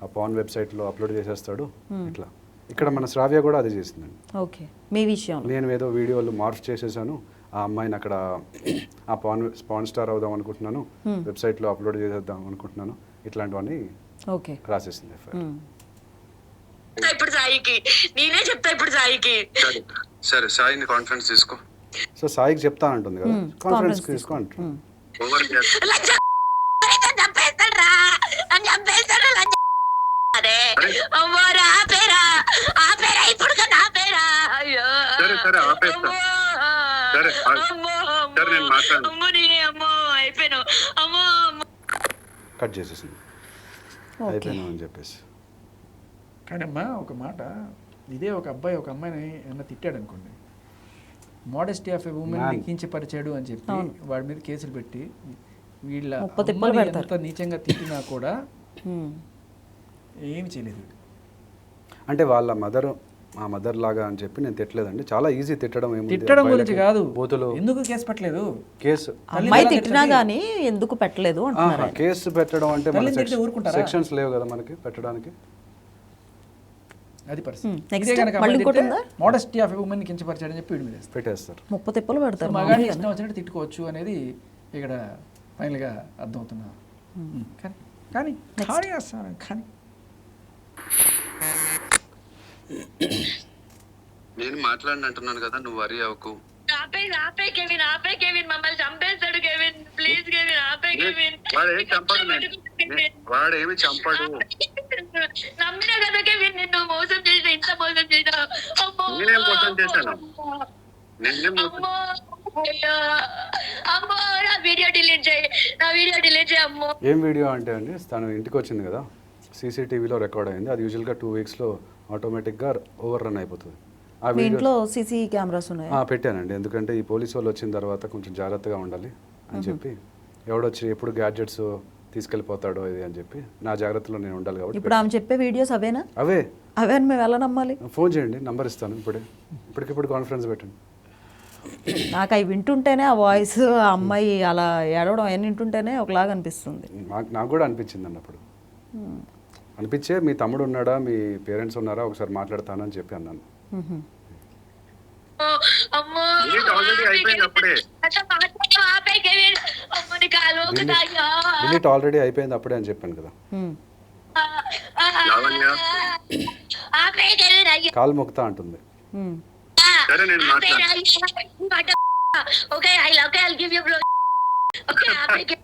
ఆ పాన్ వెబ్సైట్లో అప్లోడ్ చేసేస్తాడు ఇట్లా. ఇక్కడ మన శ్రావ్య కూడా అదే చేసిందండి. ఓకే, మీ విషయం నేను ఏదో వీడియోలు మార్ఫ్ చేసేసాను, ఆ అమ్మాయిని అక్కడ ఆ పాన్ స్టార్ అవుదాం అనుకుంటున్నాను, వెబ్సైట్లో అప్లోడ్ చేసేద్దాం అనుకుంటున్నాను, ఇట్లాంటివన్నీ ఓకే రాసేసింది ఎఫ్ఐఆర్. ఇప్పుడు సాయికి నేనే చెప్తా ఇప్పుడు సాయికి. సరే సాయిని కాన్ఫరెన్స్ తీసుకో. సో సాయికి చెప్తా అంటుంది కదా, కాన్ఫరెన్స్ తీసుకో అంటుంది. అరే అమ్మోరా ఆపేరా ఆపేరా ఇప్పుడు నా పేరా. అయ్యో అమ్మో నేనే అమ్మో అయిపోయాను అమ్మో. కట్ చేసేసింది అయిపోయాను అని చెప్పేసి. కానీ అమ్మా ఒక మాట, ఇదే ఒక అబ్బాయి ఒక అమ్మాయిని ఏమన్నా తిట్టాడు అనుకోండి, మోడెస్టీ ఆఫ్ ఎ ఉమెన్ కించపరిచాడు అని చెప్పి వాడి మీద కేసులు పెట్టి వీళ్ళ ఎంత నీచంగా తిట్టినా కూడా ఏమి చేయలేదు. అంటే వాళ్ళ మా మదర్ లాగా అని చెప్పి నేను తిట్టలేదండి, చాలా ఈజీ తిట్టడం. తిట్టడం గురించి కాదు, బూతులు ఎందుకు కేసు పెట్టలేదు? కేసు అమ్మాయి తిట్టినా గానీ ఎందుకు పెట్టలేదు అంటున్నారు. కేసు పెట్టడం అంటే సెక్షన్స్ లేవు కదా మనకి పెట్టడానికి. అది పరిస్థితి. మోడెస్టీ ఆఫ్ ఉమెన్ కించపరిచాడని చెప్పి వీడి మీద పెట్టేస్తారు, 30 తిప్పలు పెడతారు. మగాడిని ఇష్టం వచ్చినట్టు తిట్టుకోవచ్చు అనేది ఇక్కడ ఫైనల్గా అర్థమవుతున్నా. కానీ కానీ నేను మాట్లాడినంటున్నాను కదా, నువ్వు వరి అవ్వకు. ఆపే కెవిన్ మమ్మల్ని చంపేస్తాడు కెవిన్, ప్లీజ్ కెవిన్ ఆపే కెవిన్. వాడేమి చంపడు. నమ్మినా కదా కెవిన్, నిన్ను మోసం చేసిన ఇంత మోసం చేసినా. నేనేం మోసం చేశాను? అమ్మో నా వీడియో డిలీట్ చేయి అమ్మో. ఏం వీడియో అంటే అండి, తను ఇంటికి వచ్చింది కదా, సీసీటీవీలో రికార్డ్ అయింది. అది యూజువల్గా 2 వీక్స్లో ఆటోమేటిక్గా ఓవర్ రన్ అయిపోతుంది. ఆ ఇంట్లో సీసీ కెమెరాస్ ఉన్నాయి పెట్టానండి, ఎందుకంటే ఈ పోలీసు వాళ్ళు వచ్చిన తర్వాత కొంచెం జాగ్రత్తగా ఉండాలి అని చెప్పి, ఎవడొచ్చి ఎప్పుడు గ్యాడ్జెట్స్ తీసుకెళ్ళిపోతాడో ఇది అని చెప్పి నా జాగ్రత్తలో నేను ఉండాలి కాబట్టి. ఇప్పుడు ఆమె చెప్పే వీడియోస్ అవేనా? అవే అని మేము ఎలా నమ్మాలి? ఫోన్ చేయండి, నంబర్ ఇస్తాను ఇప్పటికిప్పుడు కాన్ఫరెన్స్ పెట్టండి. నాకు అవి వింటుంటేనే ఆ వాయిస్, ఆ అమ్మాయి అలా ఏడవడం అవన్నీ వింటుంటేనే ఒకలాగా అనిపిస్తుంది. నాకు కూడా అనిపించింది అండి అప్పుడు. అనిపించే మీ తమ్ముడు ఉన్నాడా, మీ పేరెంట్స్ ఉన్నారా, ఒకసారి మాట్లాడతానని చెప్పి అన్నాను. డిలీట్ ఆల్రెడీ అయిపోయింది అప్పుడే అని చెప్పాను కదా. కాలు మొక్కుతా అంటుంది.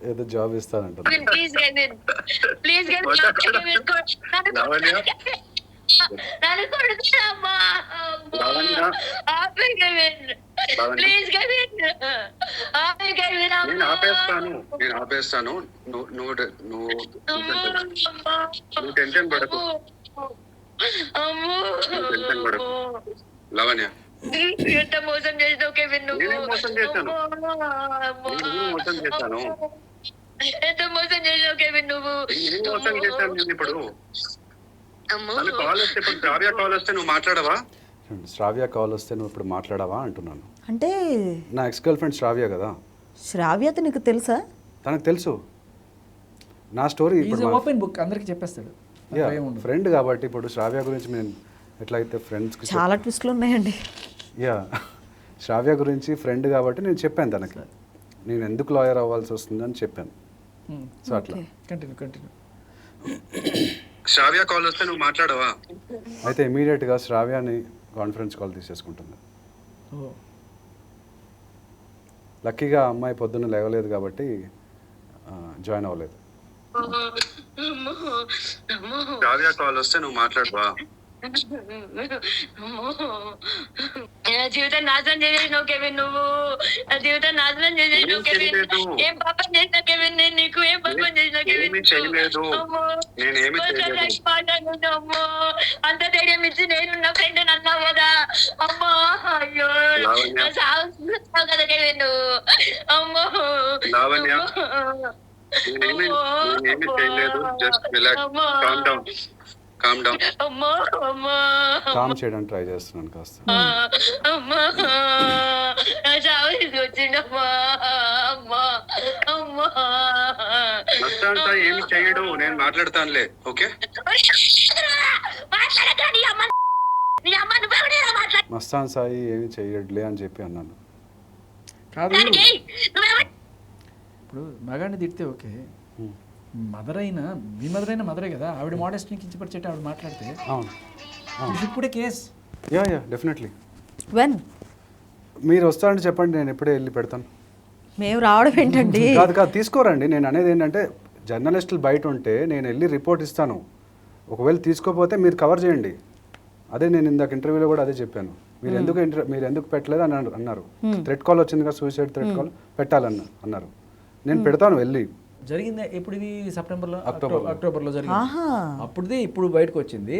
ఏదో జాబ్ ఇస్తానంట. నేను ఆపేస్తాను, నువ్వు టెన్షన్ పడకు. లవణ్య ఎంత మోసం చేసావు కెవిన్, నువ్వు మోసం చేశాను. ఎంత మోసం చేసావు కెవిన్, నువ్వు మోసం చేశాను. నేను ఇప్పుడు శ్రావ్య కాల్ వస్తే నువ్వు మాట్లాడవా? శ్రావ్య కాల్ వస్తే నువ్వు ఇప్పుడు మాట్లాడవా అంటున్నాను. అంటే నా ఎక్స్ గర్ల్ ఫ్రెండ్ శ్రావ్య కదా. శ్రావ్యత నీకు తెలుసా? తనకు తెలుసు నా స్టోరీ. ఓపెన్ బుక్ అందరికి చెప్పేస్తాడు. ఫ్రెండ్ కాబట్టి ఇప్పుడు శ్రావ్య గురించి నేను ఎట్లయితే ఫ్రెండ్స్ చాలా ట్విస్ట్లు ఉన్నాయండి. శ్రావ్య గురించి ఫ్రెండ్ కాబట్టి నేను చెప్పాను తనకి, నేను ఎందుకు లాయర్ అవ్వాల్సి వస్తుందని చెప్పాను. సో అట్లా కంటిన్యూ. శ్రావ్య కాల్ వస్తే నువ్వు మాట్లాడవా? అయితే ఇమీడియట్గా శ్రావ్యాని కాన్ఫరెన్స్ కాల్ తీసేసుకుంటుంది. లక్కీగా అమ్మాయి పొద్దున్న లేవలేదు కాబట్టి జాయిన్ అవ్వలేదు. శ్రావ్య కాల్ వస్తే నువ్వు మాట్లాడవా? నా జీవితం నాశనం చేసేసినావు కెవిన్, నువ్వు నా జీవితం నాశనం చేసేసినావు కెవిన్. ఏం పాపం చేసినా కెవిన్, నేను నీకు ఏం పాపం చేసినా కెవిన్? అమ్మో అంత ధైర్యం ఇచ్చి నేను నా ఫ్రెండ్ అన్నావు కదా అమ్మా. అయ్యో సాగుతున్నావు కదా నువ్వు. అమ్మో లావణ్య, నేనేమి చేయలేదు, just relax, calm down, calm down. అమ్మో అమ్మో కామ్ చేయడానికి ట్రై చేస్తున్నాను కాస్త. అమ్మా చావు తీసుకొచ్చిండమ్మా. అమ్మా అమ్మా మస్తాన్ సాయి ఏమి చెయ్యడు, నేను మాట్లాడతానులే. ఓకే, మాట్లాడక నీ అమ్మ నువ్వెవడేరా మాట్లాడ మస్తాన్ సాయి ఏమి చెయ్యట్లే అని చెప్పి అన్నాను. కాదు నువ్వెవడ ఇప్పుడు మగాడిని తిడితే ఓకే, Hmm. మదర్ అయినా మీ మదర్ అయినా మదరే కదా, ఆవిడ మోడెస్ట్ని కించపరిచేట ఆవిడ మాట్లాడితే అవును, ఇది ఇప్పుడే కేస్. Yeah definitely. వెన్ మీరు వస్తారంటే చెప్పండి, నేను ఎప్పుడే వెళ్ళి పెడతాను. మేము రావడం ఏంటండి? కాదు తీసుకోరండి. నేను అనేది ఏంటంటే జర్నలిస్టులు బయట ఉంటే నేను వెళ్ళి రిపోర్ట్ ఇస్తాను. ఒకవేళ తీసుకోకపోతే మీరు కవర్ చేయండి. అదే నేను ఇందాక ఇంటర్వ్యూలో కూడా అదే చెప్పాను. మీరు ఎందుకు పెట్టలేదు అని అన్నారు. థ్రెట్ కాల్ వచ్చింది కదా, సూసైడ్ థ్రెట్ కాల్ అన్నారు. నేను పెడతాను వెళ్ళి. జరిగింది ఎప్పుడు? ఇది సెప్టెంబర్లో, అక్టోబర్లో. అక్టోబర్లో జరిగింది. ఆహా. అప్పుడుది ఇప్పుడు బయటకు వచ్చింది.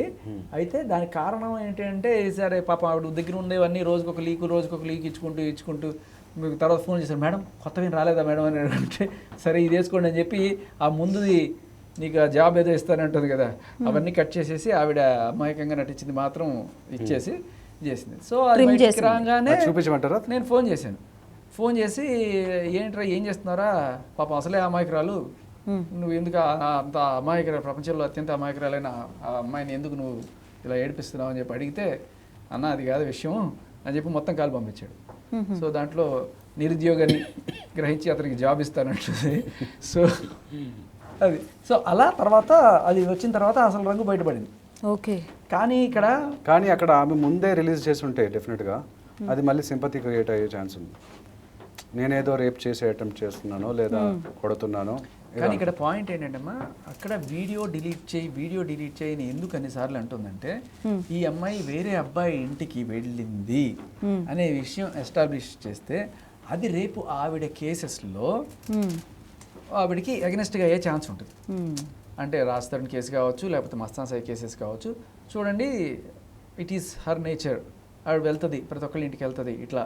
అయితే దానికి కారణం ఏంటంటే, సరే పాప ఆవిడ దగ్గర ఉండేవన్నీ రోజుకొక లీక్ ఇచ్చుకుంటూ మీకు తర్వాత ఫోన్ చేశారు, మేడం కొత్తగా రాలేదా మేడం అని అంటే, సరే ఇది వేసుకోండి అని చెప్పి ఆ ముందుది నీకు జాబ్ ఏదో ఇస్తానంటుంది కదా, అవన్నీ కట్ చేసేసి ఆవిడ అమాయకంగా నటించింది మాత్రం ఇచ్చేసి చేసింది. సో అది Trim బయటికి చేసింది. రాగానే అది చూపించమంటారా? నేను ఫోన్ చేసి ఏంట్రా ఏం చేస్తున్నారా, పాపం అసలే అమాయకురాలు, నువ్వు ఎందుకు అంత అమాయకురాలు, ప్రపంచంలో అత్యంత అమాయకురాలైన ఆ అమ్మాయిని ఎందుకు నువ్వు ఇలా ఏడిపిస్తున్నావు అని చెప్పి అడిగితే, అన్న అది కాదు విషయం అని చెప్పి మొత్తం కాలు పంపించాడు. సో దాంట్లో నిరుద్యోగాన్ని గ్రహించి అతనికి జాబ్ ఇస్తానంటుంది. సో అది సో అలా తర్వాత అది వచ్చిన తర్వాత అసలు రంగు బయటపడింది. ఓకే. కానీ అక్కడ ఆమె ముందే రిలీజ్ చేసి ఉంటే డెఫినెట్గా అది మళ్ళీ సింపతి క్రియేట్ అయ్యే ఛాన్స్ ఉంది. నేనేదో రేప్ చేసే అటెంప్ట్ చేస్తున్నానో లేదా కొడుతున్నానో. కానీ ఇక్కడ పాయింట్ ఏంటంటే అమ్మా, అక్కడ వీడియో డిలీట్ చేయి అని ఎందుకు అన్నిసార్లు అంటుందంటే, ఈ అమ్మాయి వేరే అబ్బాయి ఇంటికి వెళ్ళింది అనే విషయం ఎస్టాబ్లిష్ చేస్తే అది రేపు ఆవిడ కేసెస్లో ఆవిడకి అగెనెస్ట్గా అయ్యే ఛాన్స్ ఉంటుంది. అంటే రాజస్థాన్ కేసు కావచ్చు, లేకపోతే మస్తాన్ సాయి కేసెస్ కావచ్చు. చూడండి, ఇట్ ఈస్ హర్ నేచర్, ఆవిడ వెళ్తుంది, ప్రతి ఒక్కళ్ళ ఇంటికి వెళ్తుంది ఇట్లా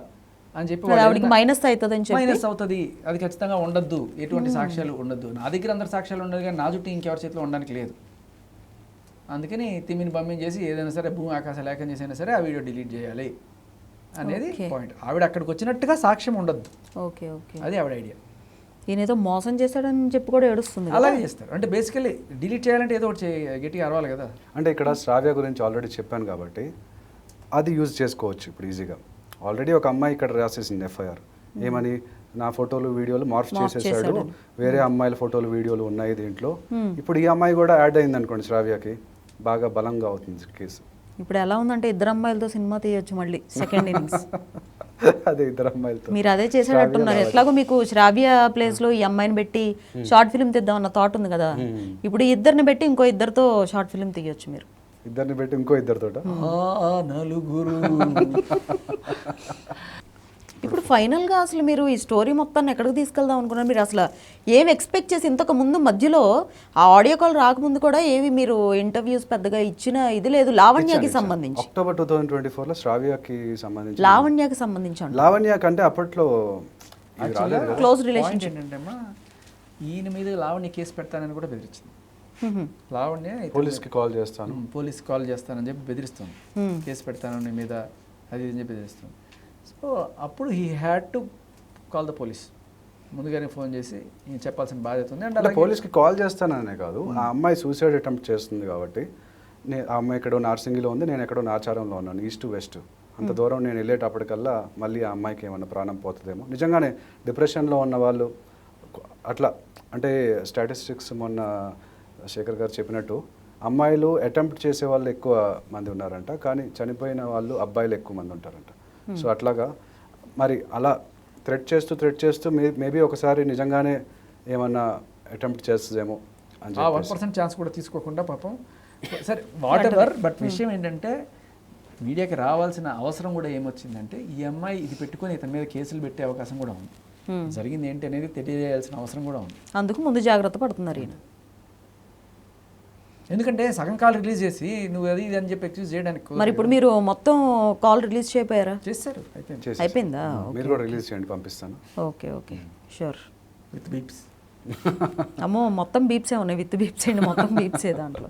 అని చెప్పి ఆవిడకి మైనస్ అవుతుంది. అది ఖచ్చితంగా ఉండద్దు, ఎటువంటి సాక్ష్యాలు ఉండద్దు. నా దగ్గర అందరు సాక్ష్యాలు ఉండదు, కానీ నా చుట్టూ ఇంకెవరి చేతిలో ఉండడానికి లేదు. అందుకని తిమ్మిని బమ్మిని చేసి ఏదైనా సరే భూమి ఆకాశ లేఖం చేసైనా సరే ఆ వీడియో డిలీట్ చేయాలి అనేది పాయింట్. ఆవిడ అక్కడికి వచ్చినట్టుగా సాక్ష్యం ఉండద్దు. ఓకే ఓకే, అది ఆవిడ ఐడియా. ఈయనేదో మోసం చేశాడని చెప్పి కూడా ఏడుస్తుంది. అలాగే చేస్తారు. అంటే బేసికల్లీ డిలీట్ చేయాలంటే ఏదో ఒకటి గట్టిగా అరవాలి కదా. అంటే ఇక్కడ శ్రావ్య గురించి ఆల్రెడీ చెప్పాను కాబట్టి అది యూజ్ చేసుకోవచ్చు ఇప్పుడు ఈజీగా. ఆల్రెడీ ఒక అమ్మాయి ఇక్కడ రాసేసింది ఎఫ్ఐఆర్, ఏమని నా ఫోటోలు వీడియోలు మార్ఫ్ చేసేసాడు, వేరే అమ్మాయిల ఫోటోలు వీడియోలు ఉన్నాయి దీంట్లో. ఇప్పుడు ఈ అమ్మాయి కూడా యాడ్ అయింది అనుకోండి, శ్రావ్యకి బాగా బలంగా అవుతుంది కేసు. ఇప్పుడు ఎలా ఉందంటే ఇద్దరు అమ్మాయిలతో సినిమా తీయొచ్చు మళ్ళీ సెకండ్ ఇన్నింగ్స్. అదే ఇద్దరు అమ్మాయిలతో మీరు అదే చేసేటట్టున్నారు. ఎట్లాగో మీకు శ్రావ్య ప్లేస్ లో ఈ అమ్మాయిని పెట్టి షార్ట్ ఫిల్మ్ తీద్దామన్న థాట్ ఉంది కదా, ఇప్పుడు ఇద్దరిని పెట్టి ఇంకో ఇద్దరితో షార్ట్ ఫిల్మ్ తీయొచ్చు మీరు. ఇద్దరిని పెట్టి ఇంకో ఇద్దరితో నలుగురు. ఇప్పుడు ఫైనల్గా అసలు మీరు ఈ స్టోరీ మొత్తాన్ని ఎక్కడికి తీసుకెళ్దాం అనుకున్నారు? మీరు అసలు ఏం ఎక్స్పెక్ట్ చేసి, ఇంతకు ముందు మధ్యలో ఆ ఆడియో కాల్ రాకముందు కూడా ఏవి మీరు ఇంటర్వ్యూస్ పెద్దగా ఇచ్చిన ఇది లేదు. లావణ్యకి సంబంధించి అక్టోబర్ 2024లో శ్రావ్యకి సంబంధించి, లావణ్యకి సంబంధించి లావణ్య కంటే అప్పట్లో క్లోజ్ రిలేషన్షిప్ ఏంటంటే అమ్మా, ఈయన మీద లావణ్య కేసు పెడతానని కూడా బెదిరించింది. లావణ్య పోలీస్కి కాల్ చేస్తాను, పోలీస్కి కాల్ చేస్తానని చెప్పి బెదిరిస్తుంది, కేసు పెడతాను నీ మీద అది అని చెప్పి బెదిరిస్తుంది. సో అప్పుడు he had to call the police. ముందుగానే ఫోన్ చేసి చెప్పాల్సిన బాధ్యత ఉంది. అంటే పోలీస్కి కాల్ చేస్తాననే కాదు, ఆ అమ్మాయి సూసైడ్ అటెంప్ట్ చేస్తుంది కాబట్టి ఆ అమ్మాయి ఎక్కడో నార్సింగిలో ఉంది, నేను ఎక్కడో నాచారంలో ఉన్నాను, ఈస్ట్ వెస్ట్. అంత దూరం నేను వెళ్ళేటప్పటికల్లా మళ్ళీ ఆ అమ్మాయికి ఏమన్నా ప్రాణం పోతుందేమో. నిజంగానే డిప్రెషన్లో ఉన్న వాళ్ళు అట్లా, అంటే స్టాటిస్టిక్స్ మొన్న శేఖర్ గారు చెప్పినట్టు అమ్మాయిలు అటెంప్ట్ చేసే వాళ్ళు ఎక్కువ మంది ఉన్నారంట, కానీ చనిపోయిన వాళ్ళు అబ్బాయిలు ఎక్కువ మంది ఉంటారంట. సో అట్లాగా మరి అలా థ్రెట్ చేస్తూ మేబీ ఒకసారి నిజంగానే ఏమన్నా అటెంప్ట్ చేస్తుందేమో అని చెప్పి 1% ఛాన్స్ కూడా తీసుకోకుండా పాపం. సరే వాట్ ఎవర్, బట్ విషయం ఏంటంటే మీడియాకి రావాల్సిన అవసరం కూడా ఏమొచ్చిందంటే, ఈ అమ్మాయి ఇది పెట్టుకొని ఇతని మీద కేసులు పెట్టే అవకాశం కూడా ఉంది. జరిగింది ఏంటి అనేది తెలియజేయాల్సిన అవసరం కూడా ఉంది. అందుకు ముందు జాగ్రత్త పడుతున్నారు ఈయన. ఎందుకంటే సగం కాల్ రిలీజ్ చేసి నువ్వు అది ఇది అని చెప్పి ఎక్స్క్యూజ్ చేయడానికి మరి ఇప్పుడు మీరు మొత్తం కాల్ రిలీజ్ చేయపోయారా? చేస్తారు అయిపోయింది చేసేసి. అయిపోయిందా? మీరు కూడా రిలీజ్ చేయండి, పంపిస్తాను. Okay okay sure. విత్ బీప్స్. అమ్మో మొత్తం బీప్సే ఉన్నాయి, విత్ బీప్స్ అండి, మొత్తం బీప్సే దాంట్లో.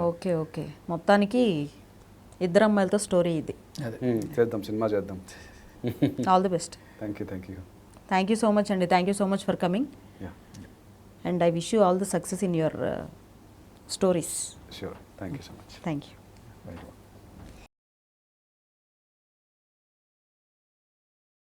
ఓకే ఓకే, మొత్తానికి ఇద్దరు అమ్మాయిలతో స్టోరీ ఇది. అదే చేద్దాం, సినిమా చేద్దాం. All the best. Thank you. Thank you so much అండి, thank you so much for coming yeah, and I wish you all the success in your stories. Sure. Thank you so much. Thank you. Right.